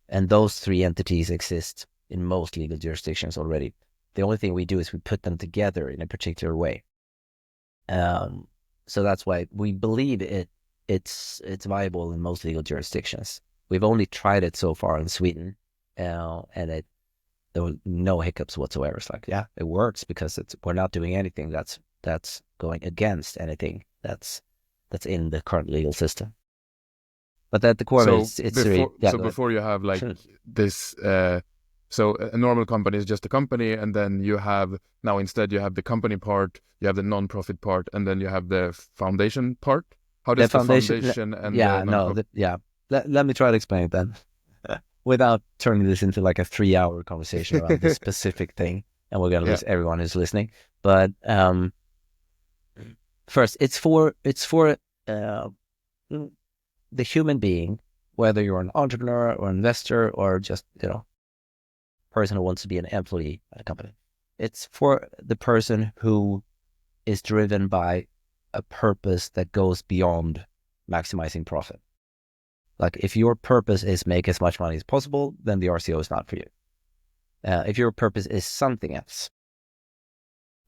And those three entities exist in most legal jurisdictions already. The only thing we do is we put them together in a particular way. So that's why we believe it's viable in most legal jurisdictions. We've only tried it so far in Sweden, and there were no hiccups whatsoever. It's like, yeah, it works because we're not doing anything that's going against anything that's in the current legal system. But at the core of it, it's before you have like this, so a normal company is just a company, and then you have the company part, you have the non-profit part, and then you have the foundation part. How does the foundation let me try to explain it then. Without turning this into like a 3-hour conversation around this specific thing, and we're gonna lose everyone who's listening. But first, it's for the human being, whether you're an entrepreneur or investor or just person who wants to be an employee at a company. It's for the person who is driven by a purpose that goes beyond maximizing profit. Like if your purpose is make as much money as possible, then the RCO is not for you. If your purpose is something else,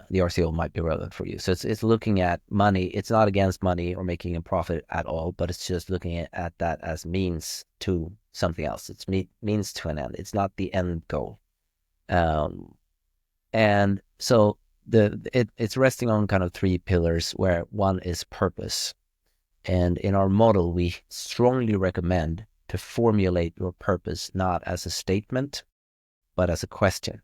the RCO might be relevant for you. So it's looking at money. It's not against money or making a profit at all, but it's just looking at that as means to something else. It's means to an end. It's not the end goal. And so it's resting on kind of three pillars, where one is purpose. And in our model, we strongly recommend to formulate your purpose not as a statement, but as a question.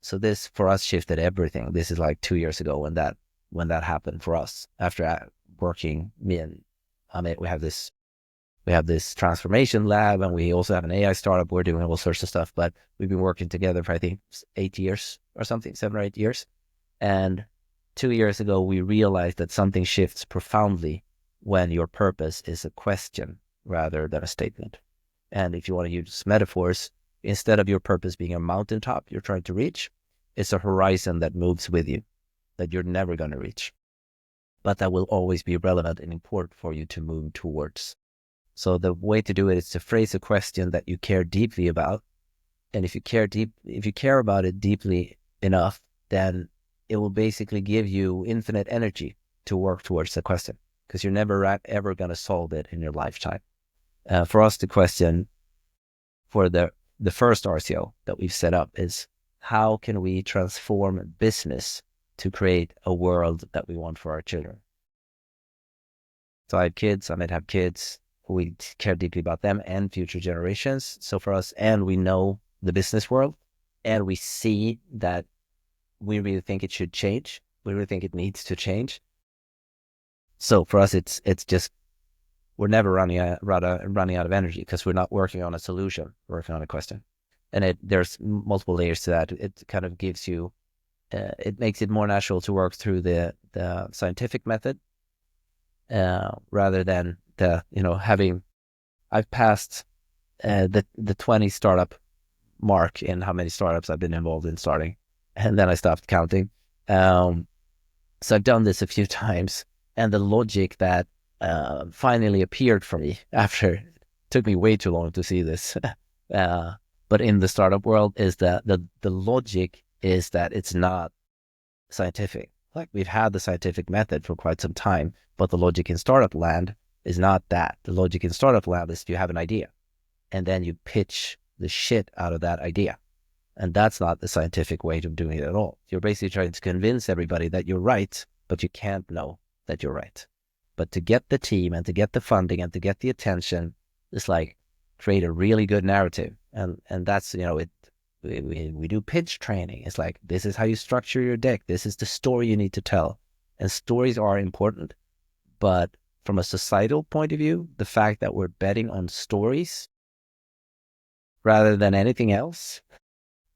So this for us shifted everything. This is like 2 years ago when that happened for us. After working, me and Amit, we have this transformation lab, and we also have an AI startup. We're doing all sorts of stuff, but we've been working together for I think 8 years or something, 7 or 8 years. And 2 years ago, we realized that something shifts profoundly when your purpose is a question rather than a statement. And if you want to use metaphors, instead of your purpose being a mountaintop you're trying to reach, it's a horizon that moves with you, that you're never going to reach, but that will always be relevant and important for you to move towards. So the way to do it is to phrase a question that you care deeply about. And if you care about it deeply enough, then it will basically give you infinite energy to work towards the question, because you're never ever going to solve it in your lifetime. For us, the question for the first RCO that we've set up is, how can we transform business to create a world that we want for our children? So I have kids, I might have kids. We care deeply about them and future generations. So for us, and we know the business world, and we see that we really think it should change. We really think it needs to change. So for us, it's just, we're never running out of energy, because we're not working on a solution, we're working on a question. And there's multiple layers to that. It kind of gives you, it makes it more natural to work through the scientific method, rather than I've passed the 20 startup mark in how many startups I've been involved in starting, and then I stopped counting. So I've done this a few times, and the logic that finally appeared for me after it took me way too long to see this. But in the startup world is that the logic is that it's not scientific. Like, we've had the scientific method for quite some time, but the logic in startup land is not that. The logic in startup land is you have an idea, and then you pitch the shit out of that idea. And that's not the scientific way of doing it at all. You're basically trying to convince everybody that you're right, but you can't know that you're right. But to get the team and to get the funding and to get the attention, it's like create a really good narrative. And that's, we do pitch training. It's like, this is how you structure your deck. This is the story you need to tell. And stories are important. But from a societal point of view, the fact that we're betting on stories rather than anything else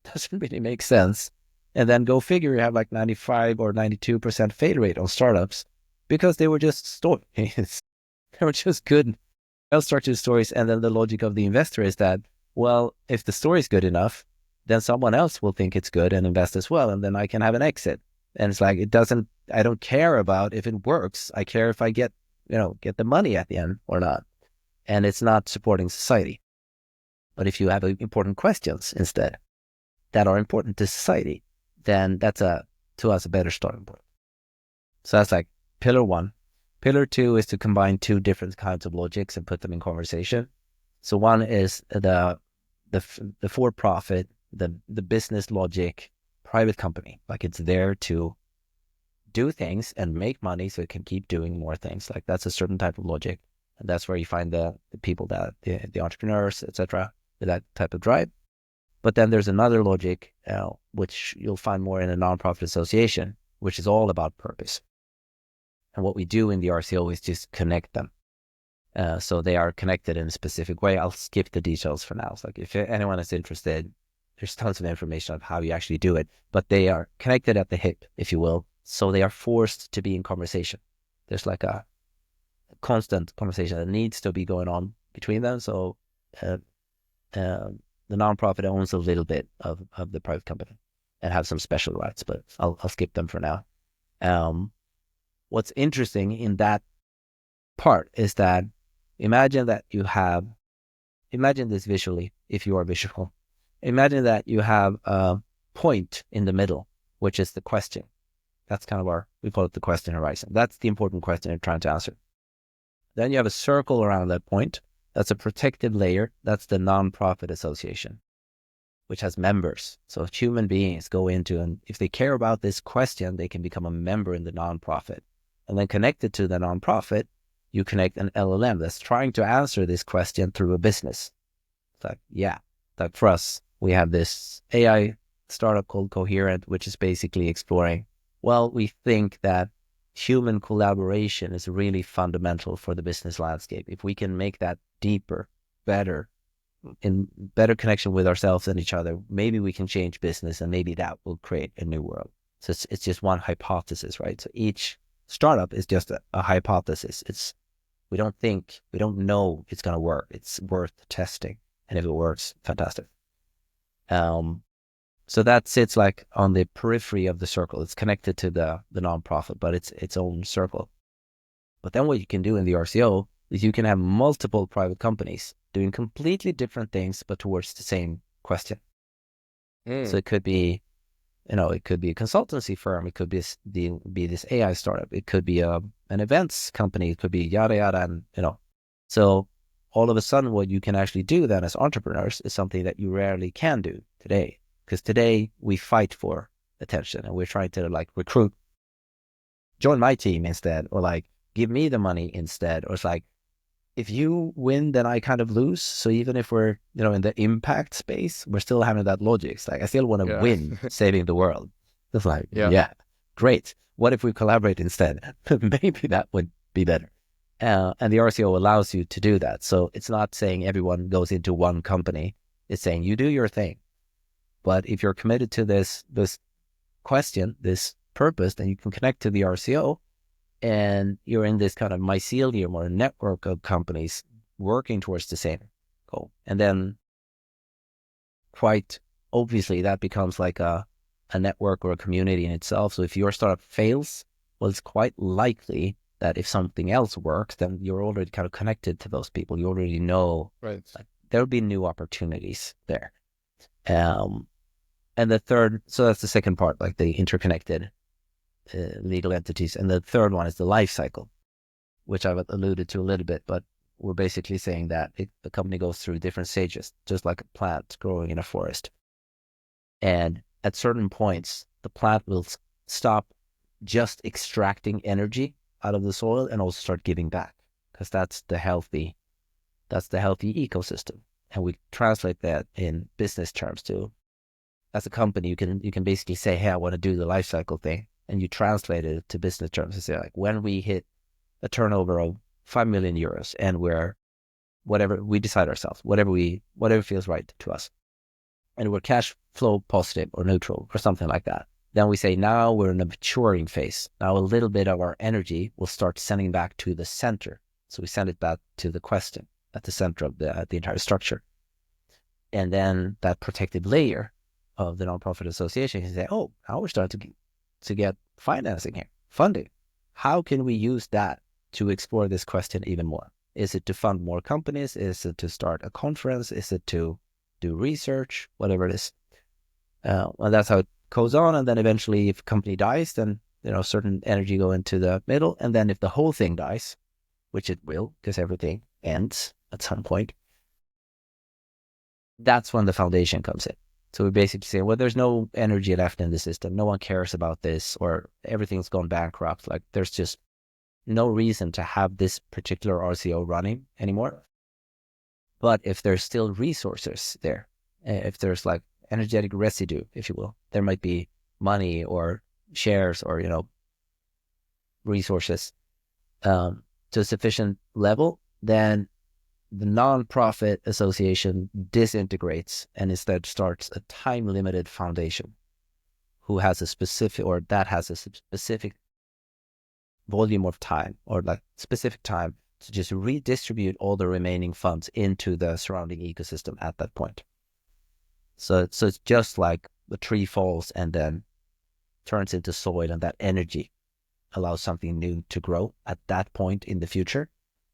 doesn't really make sense. And then go figure, you have like 95 or 92% fail rate on startups because they were just stories. They were just good, well-structured stories. And then the logic of the investor is that, well, if the story is good enough, then someone else will think it's good and invest as well. And then I can have an exit. And it's like, I don't care about if it works. I care if I get the money at the end or not. And it's not supporting society. But if you have important questions instead that are important to society, then that's to us a better starting point. So that's like pillar one. Pillar two is to combine two different kinds of logics and put them in conversation. So one is the for-profit, the business logic, private company. Like, it's there to do things and make money so it can keep doing more things. Like, that's a certain type of logic. And that's where you find the people, that the entrepreneurs, etc., with that type of drive. But then there's another logic, which you'll find more in a nonprofit association, which is all about purpose. And what we do in the RCO is just connect them. So they are connected in a specific way. I'll skip the details for now. So like, if anyone is interested, there's tons of information on how you actually do it. But they are connected at the hip, if you will. So they are forced to be in conversation. There's like a constant conversation that needs to be going on between them. So the nonprofit owns a little bit of the private company and have some special rights, but I'll skip them for now. What's interesting in that part is that imagine this visually, if you are visual. Imagine that you have a point in the middle, which is the question. That's kind of we call it the question horizon. That's the important question you're trying to answer. Then you have a circle around that point. That's a protected layer. That's the nonprofit association, which has members. So if human beings go into, and if they care about this question, they can become a member in the nonprofit. And then connected to the nonprofit, you connect an LLM that's trying to answer this question through a business. It's like for us, we have this AI startup called Coherent, which is basically exploring, we think that human collaboration is really fundamental for the business landscape. If we can make that deeper, better, in better connection with ourselves and each other, maybe we can change business, and maybe that will create a new world. So it's just one hypothesis, right? So each startup is just a hypothesis. We don't know it's going to work. It's worth testing. And if it works, fantastic. So that sits like on the periphery of the circle. It's connected to the nonprofit, but it's its own circle. But then what you can do in the RCO is you can have multiple private companies doing completely different things, but towards the same question. So it could be, it could be a consultancy firm. It could be this AI startup. It could be an events company. It could be yada, yada. And, so all of a sudden what you can actually do then as entrepreneurs is something that you rarely can do today. Because today we fight for attention, and we're trying to recruit, join my team instead, or give me the money instead. Or it's like, if you win, then I kind of lose. So even if we're, in the impact space, we're still having that logic. It's like, I still want to win saving the world. It's like, great. What if we collaborate instead? Maybe that would be better. And the RCO allows you to do that. So it's not saying everyone goes into one company. It's saying you do your thing. But if you're committed to this question, this purpose, then you can connect to the RCO, and you're in this kind of mycelium or network of companies working towards the same goal. And then quite obviously that becomes like a network or a community in itself. So if your startup fails, it's quite likely that if something else works, then you're already kind of connected to those people. You already know there'll be new opportunities there. And the third, so that's the second part, like the interconnected legal entities. And the third one is the life cycle, which I've alluded to a little bit, but we're basically saying that the company goes through different stages, just like a plant growing in a forest. And at certain points, the plant will stop just extracting energy out of the soil and also start giving back, because that's the healthy ecosystem. And we translate that in business terms too. As a company, you can basically say, hey, I want to do the life cycle thing. And you translate it to business terms and say, like, when we hit a turnover of 5 million euros and we're whatever, we decide ourselves, whatever feels right to us, and we're cash flow positive or neutral or something like that, then we say, now we're in a maturing phase. Now a little bit of our energy will start sending back to the center. So we send it back to the question at the center of the entire structure. And then that protected layer of the nonprofit association can say, oh, now we're starting to get financing here, funding. How can we use that to explore this question even more? Is it to fund more companies? Is it to start a conference? Is it to do research? Whatever it is. And that's how it goes on. And then eventually, if a company dies, then certain energy go into the middle. And then if the whole thing dies, which it will, because everything ends at some point, that's when the foundation comes in. So we basically say, well, there's no energy left in the system. No one cares about this, or everything's gone bankrupt. Like, there's just no reason to have this particular RCO running anymore. But if there's still resources there, if there's like energetic residue, if you will, there might be money or shares or, resources to a sufficient level, then the nonprofit association disintegrates and instead starts a time-limited foundation that has a specific volume of time, or like specific time, to just redistribute all the remaining funds into the surrounding ecosystem at that point. So it's just like the tree falls and then turns into soil, and that energy allow something new to grow at that point in the future.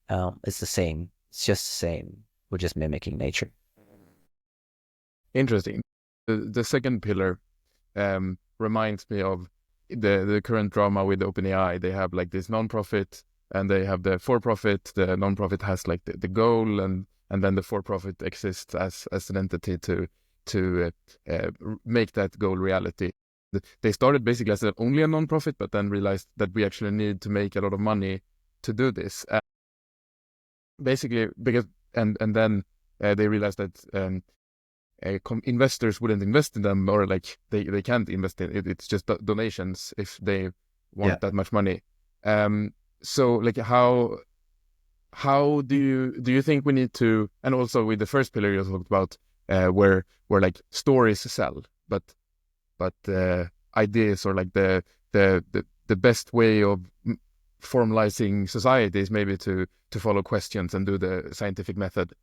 It's the same. It's just the same. We're just mimicking nature. Interesting. The second pillar reminds me of the current drama with OpenAI. They have like this non-profit and they have the for-profit. The non-profit has like the goal, and then the for-profit exists as an entity to make that goal reality. They started basically as only a non-profit, but then realized that we actually need to make a lot of money to do this. Basically, because and then they realized that investors wouldn't invest in them, or like they can't invest in it. It's just donations if they want that much money. So like how do you think we need to, and also with the first pillar you talked about where like stories sell, but ideas, or like the best way of formalizing society is maybe to follow questions and do the scientific method.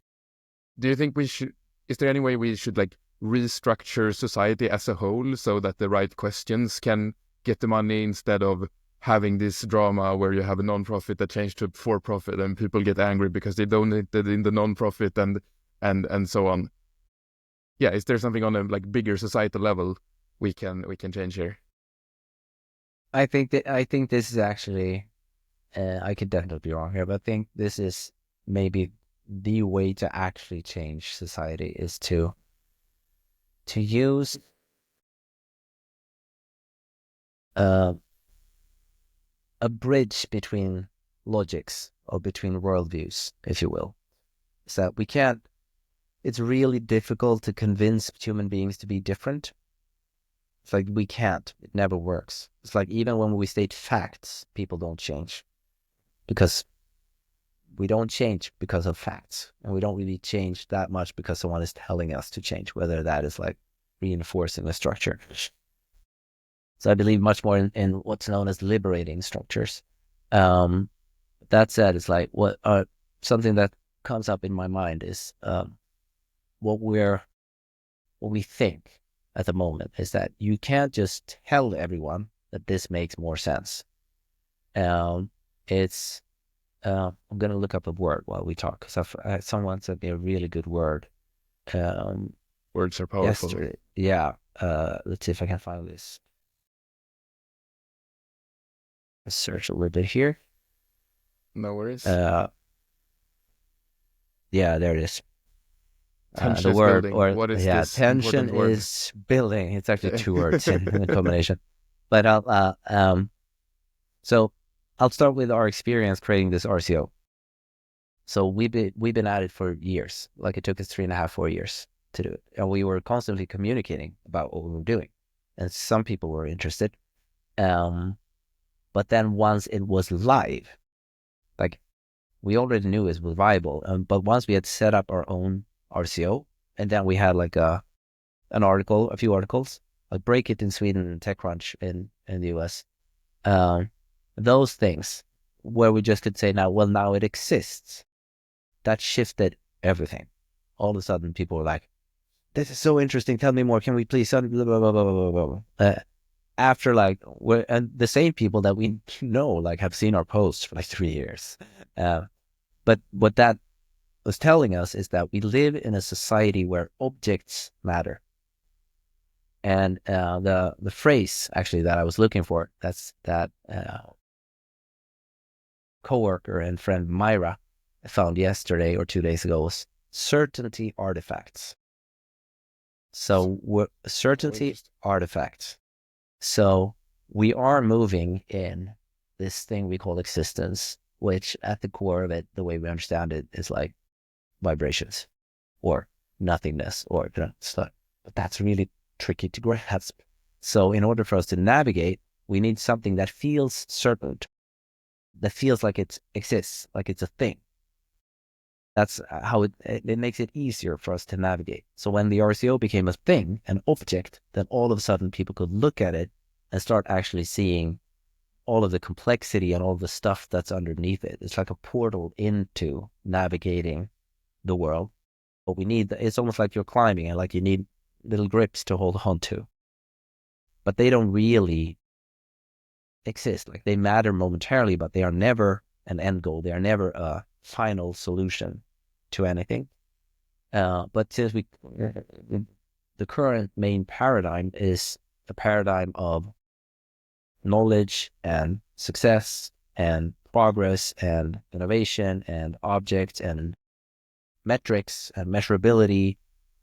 Do you think is there any way we should like restructure society as a whole so that the right questions can get the money, instead of having this drama where you have a non-profit that changed to for-profit and people get angry because they donated in the non-profit and so on? Yeah, is there something on a like bigger societal level we can change here? I think this is actually, I could definitely be wrong here, but I think this is maybe the way to actually change society, is to use a bridge between logics, or between worldviews, if you will. Is that it's really difficult to convince human beings to be different. It's like we can't. It never works. It's like even when we state facts, people don't change, because we don't change because of facts, and we don't really change that much because someone is telling us to change, whether that is like reinforcing a structure. So I believe much more in what's known as liberating structures. That said, it's like something that comes up in my mind is what we think at the moment is that you can't just tell everyone that this makes more sense. It's I'm going to look up a word while we talk, because someone sent me a really good word. Words are powerful. Yesterday. Yeah. Let's see if I can find this. Let's search a little bit here. No worries. Yeah, there it is. Tension the is word, building. or What is yeah, this tension important word? is building. It's actually two words in combination. But so I'll start with our experience creating this RCO. So we've been at it for years. Like it took us 3.5, 4 years to do it, and we were constantly communicating about what we were doing, and some people were interested. But then once it was live, like we already knew it was viable. But once we had set up our own RCO, and then we had like a few articles, like Break It in Sweden and TechCrunch in the US. Those things where we just could say now it exists. That shifted everything. All of a sudden, people were like, "This is so interesting. Tell me more. Can we please?" Blah, blah, blah, blah, blah, blah, blah. After and the same people that we know, like, have seen our posts for like 3 years. But what that was telling us is that we live in a society where objects matter. And the phrase actually that I was looking for, that coworker and friend Myra found yesterday or 2 days ago, was certainty artifacts. So certainty artifacts. So we are moving in this thing we call existence, which at the core of it, the way we understand it, is like vibrations or nothingness or stuff. But that's really tricky to grasp. So in order for us to navigate, we need something that feels certain, that feels like it exists, like it's a thing. That's how it makes it easier for us to navigate. So when the RCO became a thing, an object, then all of a sudden people could look at it and start actually seeing all of the complexity and all the stuff that's underneath it. It's like a portal into navigating the world. What we need, it's almost like you're climbing, and like you need little grips to hold on to. But they don't really exist. Like they matter momentarily, but they are never an end goal. They are never a final solution to anything. But since the current main paradigm is a paradigm of knowledge and success and progress and innovation and objects and metrics and measurability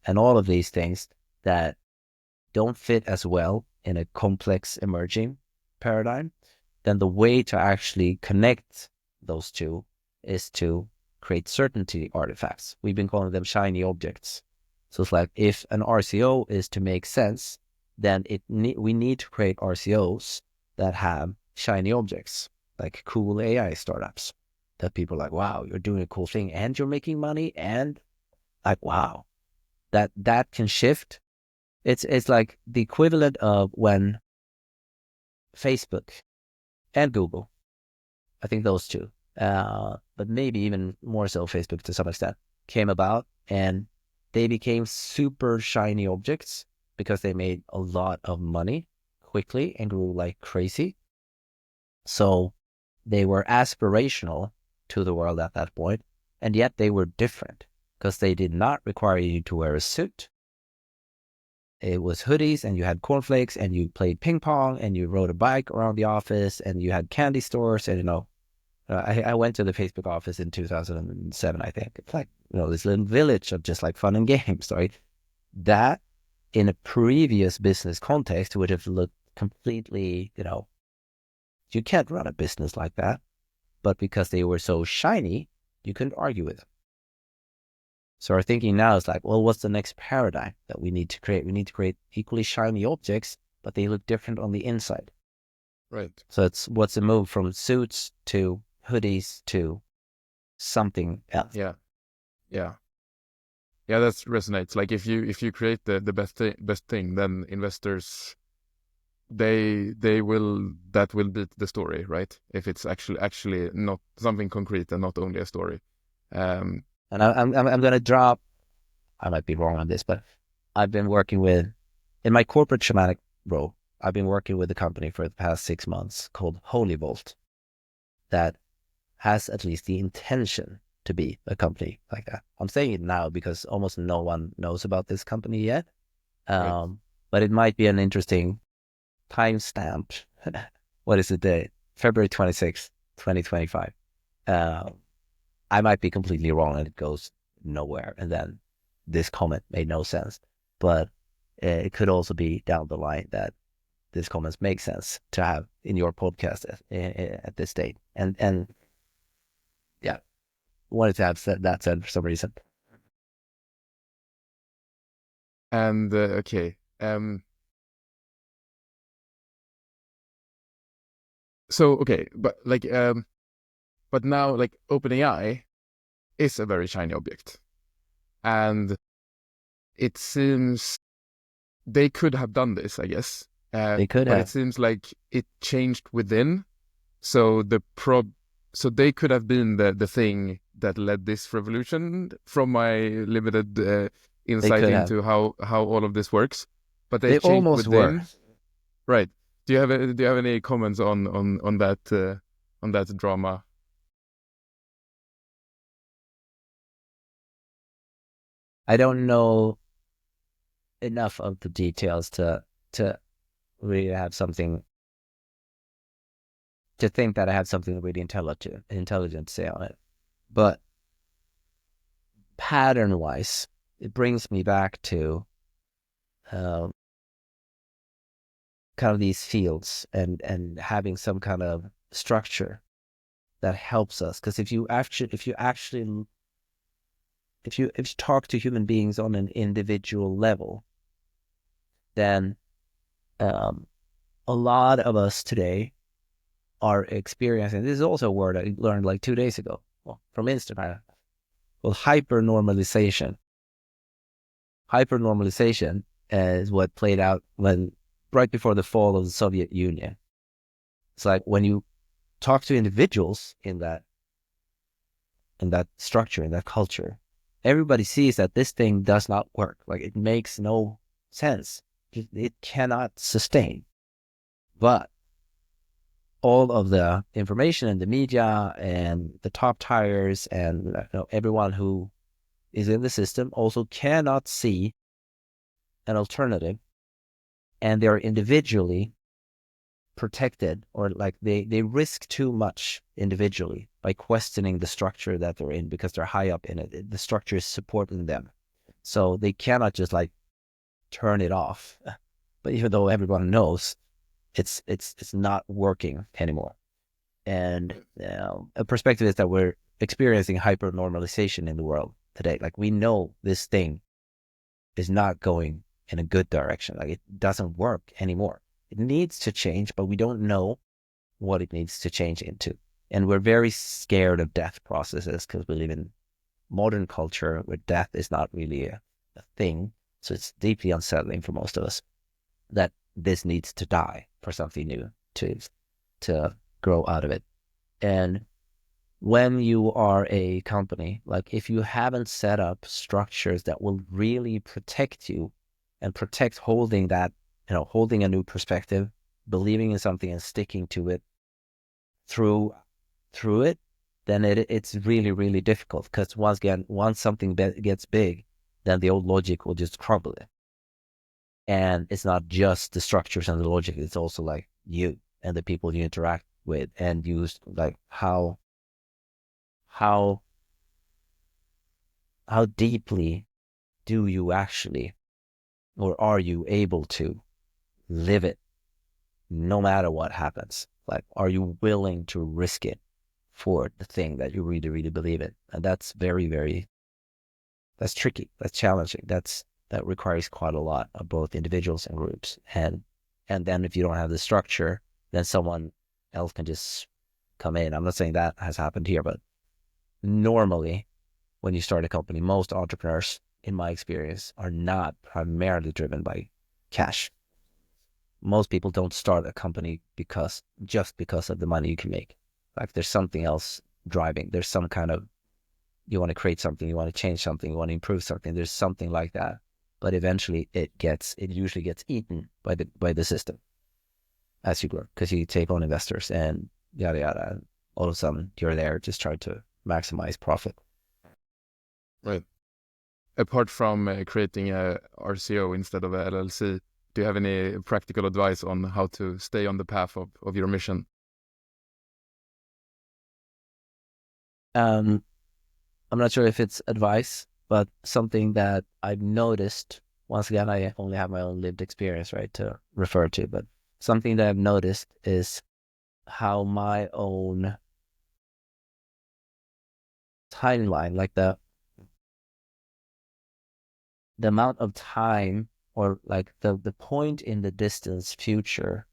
and all of these things that don't fit as well in a complex emerging paradigm, then the way to actually connect those two is to create certainty artifacts. We've been calling them shiny objects. So it's like if an RCO is to make sense, then we need to create RCOs that have shiny objects, like cool AI startups that people are like, wow, you're doing a cool thing and you're making money, and like, wow, that can shift. It's like the equivalent of when Facebook and Google, I think those two, but maybe even more so Facebook to some extent, came about, and they became super shiny objects because they made a lot of money quickly and grew like crazy. So they were aspirational to the world at that point, and yet they were different because they did not require you to wear a suit. It was hoodies, and you had cornflakes, and you played ping pong, and you rode a bike around the office, and you had candy stores. And I went to the Facebook office in 2007, I think. It's like, this little village of just like fun and games, right? That in a previous business context would have looked completely, you can't run a business like that. But because they were so shiny, you couldn't argue with them. So our thinking now is like, well, what's the next paradigm that we need to create? We need to create equally shiny objects, but they look different on the inside. Right. So what's the move from suits to hoodies to something else? Yeah. That resonates. Like if you create the best thing, then investors, that will beat the story, right? If it's actually not something concrete and not only a story. And I'm going to drop, I might be wrong on this, but I've been working in my corporate shamanic role, I've been working with a company for the past 6 months called Holy Volt that has at least the intention to be a company like that. I'm saying it now because almost no one knows about this company yet. Right. But it might be an interesting timestamp. What is the date? February 26th, 2025. I might be completely wrong and it goes nowhere. And then this comment made no sense. But it could also be down the line that this comments make sense to have in your podcast at this date. And yeah, wanted to have that said for some reason. And okay. So okay, but now like OpenAI is a very shiny object, and it seems they could have done this, I guess. They could but have. it seems like it changed within. So so they could have been the thing that led this revolution, from my limited insight into how all of this works. But they changed almost within. were. Right. Do you have any comments on that drama? I don't know enough of the details to really have something, to think that I have something really intelligent to say on it. But pattern wise, it brings me back to kind of these fields and having some kind of structure that helps us. Because if you talk to human beings on an individual level, then a lot of us today are experiencing, this is also a word I learned like 2 days ago from Instagram, called hyper-normalization. Hyper-normalization is what played out right before the fall of the Soviet Union. It's like when you talk to individuals in that structure, in that culture, everybody sees that this thing does not work. Like it makes no sense. It cannot sustain. But all of the information and the media and the top tires and everyone who is in the system also cannot see an alternative, and they're individually protected, or like they risk too much individually by questioning the structure that they're in because they're high up in it. The structure is supporting them. So they cannot just like turn it off. But even though everyone knows it's not working anymore. And a perspective is that we're experiencing hyper normalization in the world today. Like we know this thing is not going in a good direction. Like it doesn't work anymore. It needs to change, but we don't know what it needs to change into. And we're very scared of death processes because we live in modern culture where death is not really a thing. So it's deeply unsettling for most of us that this needs to die for something new to grow out of it. And when you are a company, like if you haven't set up structures that will really protect you and protect holding that, holding a new perspective, believing in something and sticking to it through it, then it's really, really difficult, because once something gets big, then the old logic will just crumble it. And it's not just the structures and the logic, it's also like you and the people you interact with, and use like how deeply do you actually, or are you able to live it no matter what happens? Like, are you willing to risk it for the thing that you really, really believe in? And that's very, very, that's tricky. That's challenging. That requires quite a lot of both individuals and groups. And then if you don't have the structure, then someone else can just come in. I'm not saying that has happened here, but normally when you start a company, most entrepreneurs, in my experience, are not primarily driven by cash. Most people don't start a company just because of the money you can make. Like there's something else driving. There's some kind of, you want to create something, you want to change something, you want to improve something. There's something like that. But eventually it usually gets eaten by the system as you grow, because you take on investors and yada yada. And all of a sudden you're there just trying to maximize profit. Right. Apart from creating a RCO instead of a LLC, do you have any practical advice on how to stay on the path of your mission? I'm not sure if it's advice, but something that I've noticed, once again, I only have my own lived experience, right, to refer to, but something that I've noticed is how my own timeline, like the amount of time, or like the point in the distance future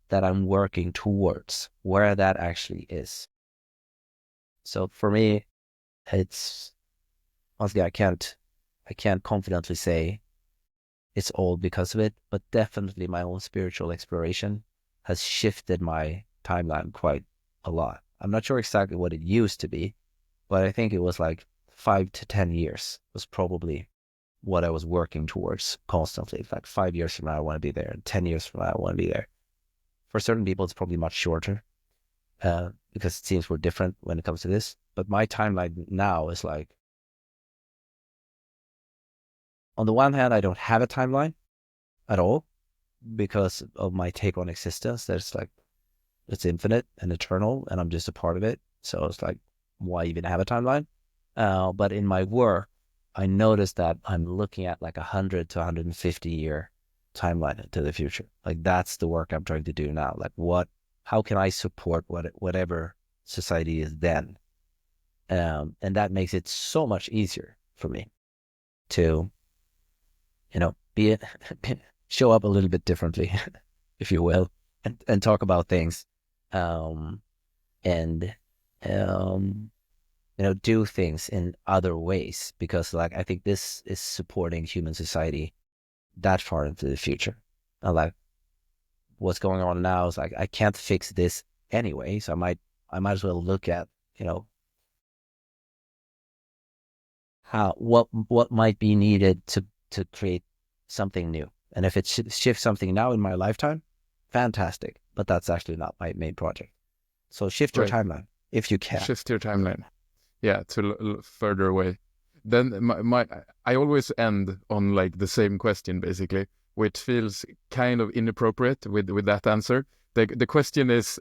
that I'm working towards, where that actually is. So for me, it's, once again, I can't confidently say it's all because of it, but definitely my own spiritual exploration has shifted my timeline quite a lot. I'm not sure exactly what it used to be, but I think it was like 5 to 10 years was probably what I was working towards constantly. Like 5 years from now, I want to be there, and 10 years from now, I want to be there. For certain people, it's probably much shorter because it seems we're different when it comes to this. But my timeline now is like, on the one hand, I don't have a timeline at all because of my take on existence. There's like, it's infinite and eternal, and I'm just a part of it. So it's like, why even have a timeline? But in my work, I noticed that I'm looking at like 100 to 150 year timeline into the future. Like that's the work I'm trying to do now. Like how can I support whatever society is then? And that makes it so much easier for me to, be it, show up a little bit differently, if you will, and talk about things, and do things in other ways, because like I think this is supporting human society that far into the future. And like what's going on now is like I can't fix this anyway, so I might as well look at how what might be needed to create something new. And if it shifts something now in my lifetime, fantastic. but that's actually not my main project. So shift your Right. timeline if you can. Shift your timeline. Yeah, to further away. Then I always end on like the same question basically, which feels kind of inappropriate with that answer. The question is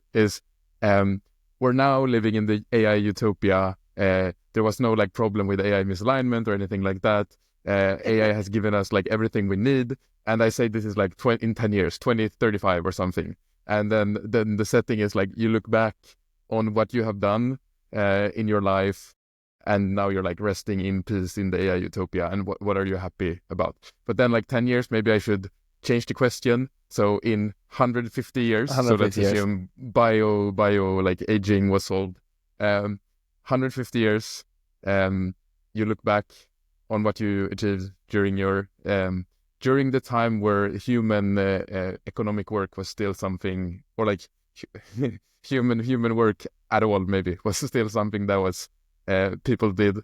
we're now living in the AI utopia. There was no like problem with AI misalignment or anything like that. AI has given us like everything we need. And I say this is like in 10 years, 2035 or something. And then the setting is like you look back on what you have done in your life, and now you're like resting in peace in the AI utopia, and what are you happy about? But then like 10 years, maybe I should change the question. So in 150 years, so let's 150 years. assume bio like aging was solved. 150 years, you look back on what you achieved during your during the time where human economic work was still something, or like human work at all maybe was still something that was people did.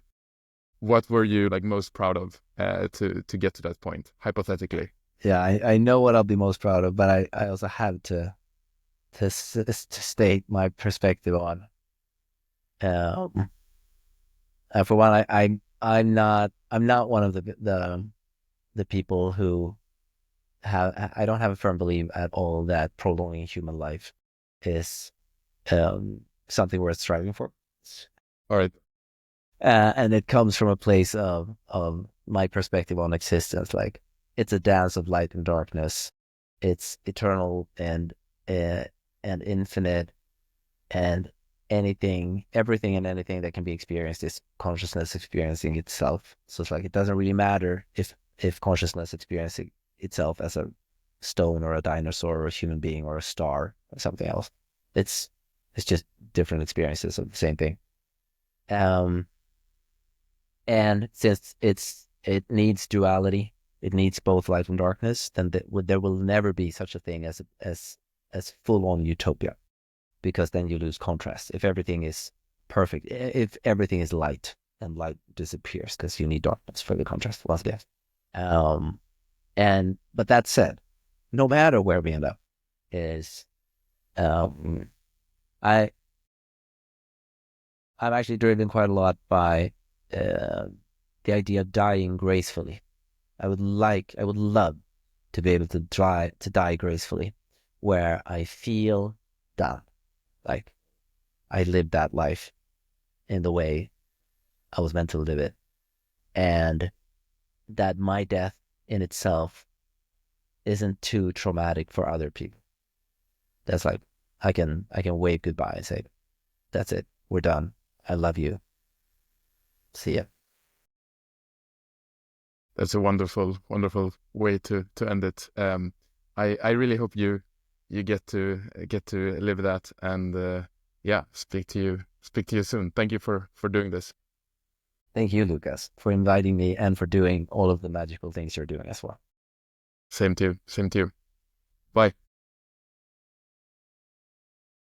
What were you like most proud of to get to that point, hypothetically? Yeah, I know what I'll be most proud of, but I also have to state my perspective on. For one, I'm not one of the people who I don't have a firm belief at all that prolonging human life is something worth striving for. All right. And it comes from a place of my perspective on existence. Like, it's a dance of light and darkness. It's eternal and infinite, and everything and anything that can be experienced is consciousness experiencing itself. So it's like, it doesn't really matter if consciousness experiencing itself as a stone or a dinosaur or a human being or a star or something else. It's just different experiences of the same thing. And since it needs duality, it needs both light and darkness, then there will never be such a thing as full on utopia, because then you lose contrast. If everything is perfect, if everything is light, then light disappears because you need darkness for the contrast once again. But that said, no matter where we end up, is I'm actually driven quite a lot by the idea of dying gracefully. I would love to be able to die gracefully, where I feel done, like I lived that life in the way I was meant to live it, and that my death in itself isn't too traumatic for other people. That's like, I can wave goodbye and say, that's it, we're done. I love you. See ya. That's a wonderful way to end it. I really hope you get to live that, and speak to you soon. Thank you for doing this. Thank you, Lucas, for inviting me and for doing all of the magical things you're doing as well. Same to you. Bye.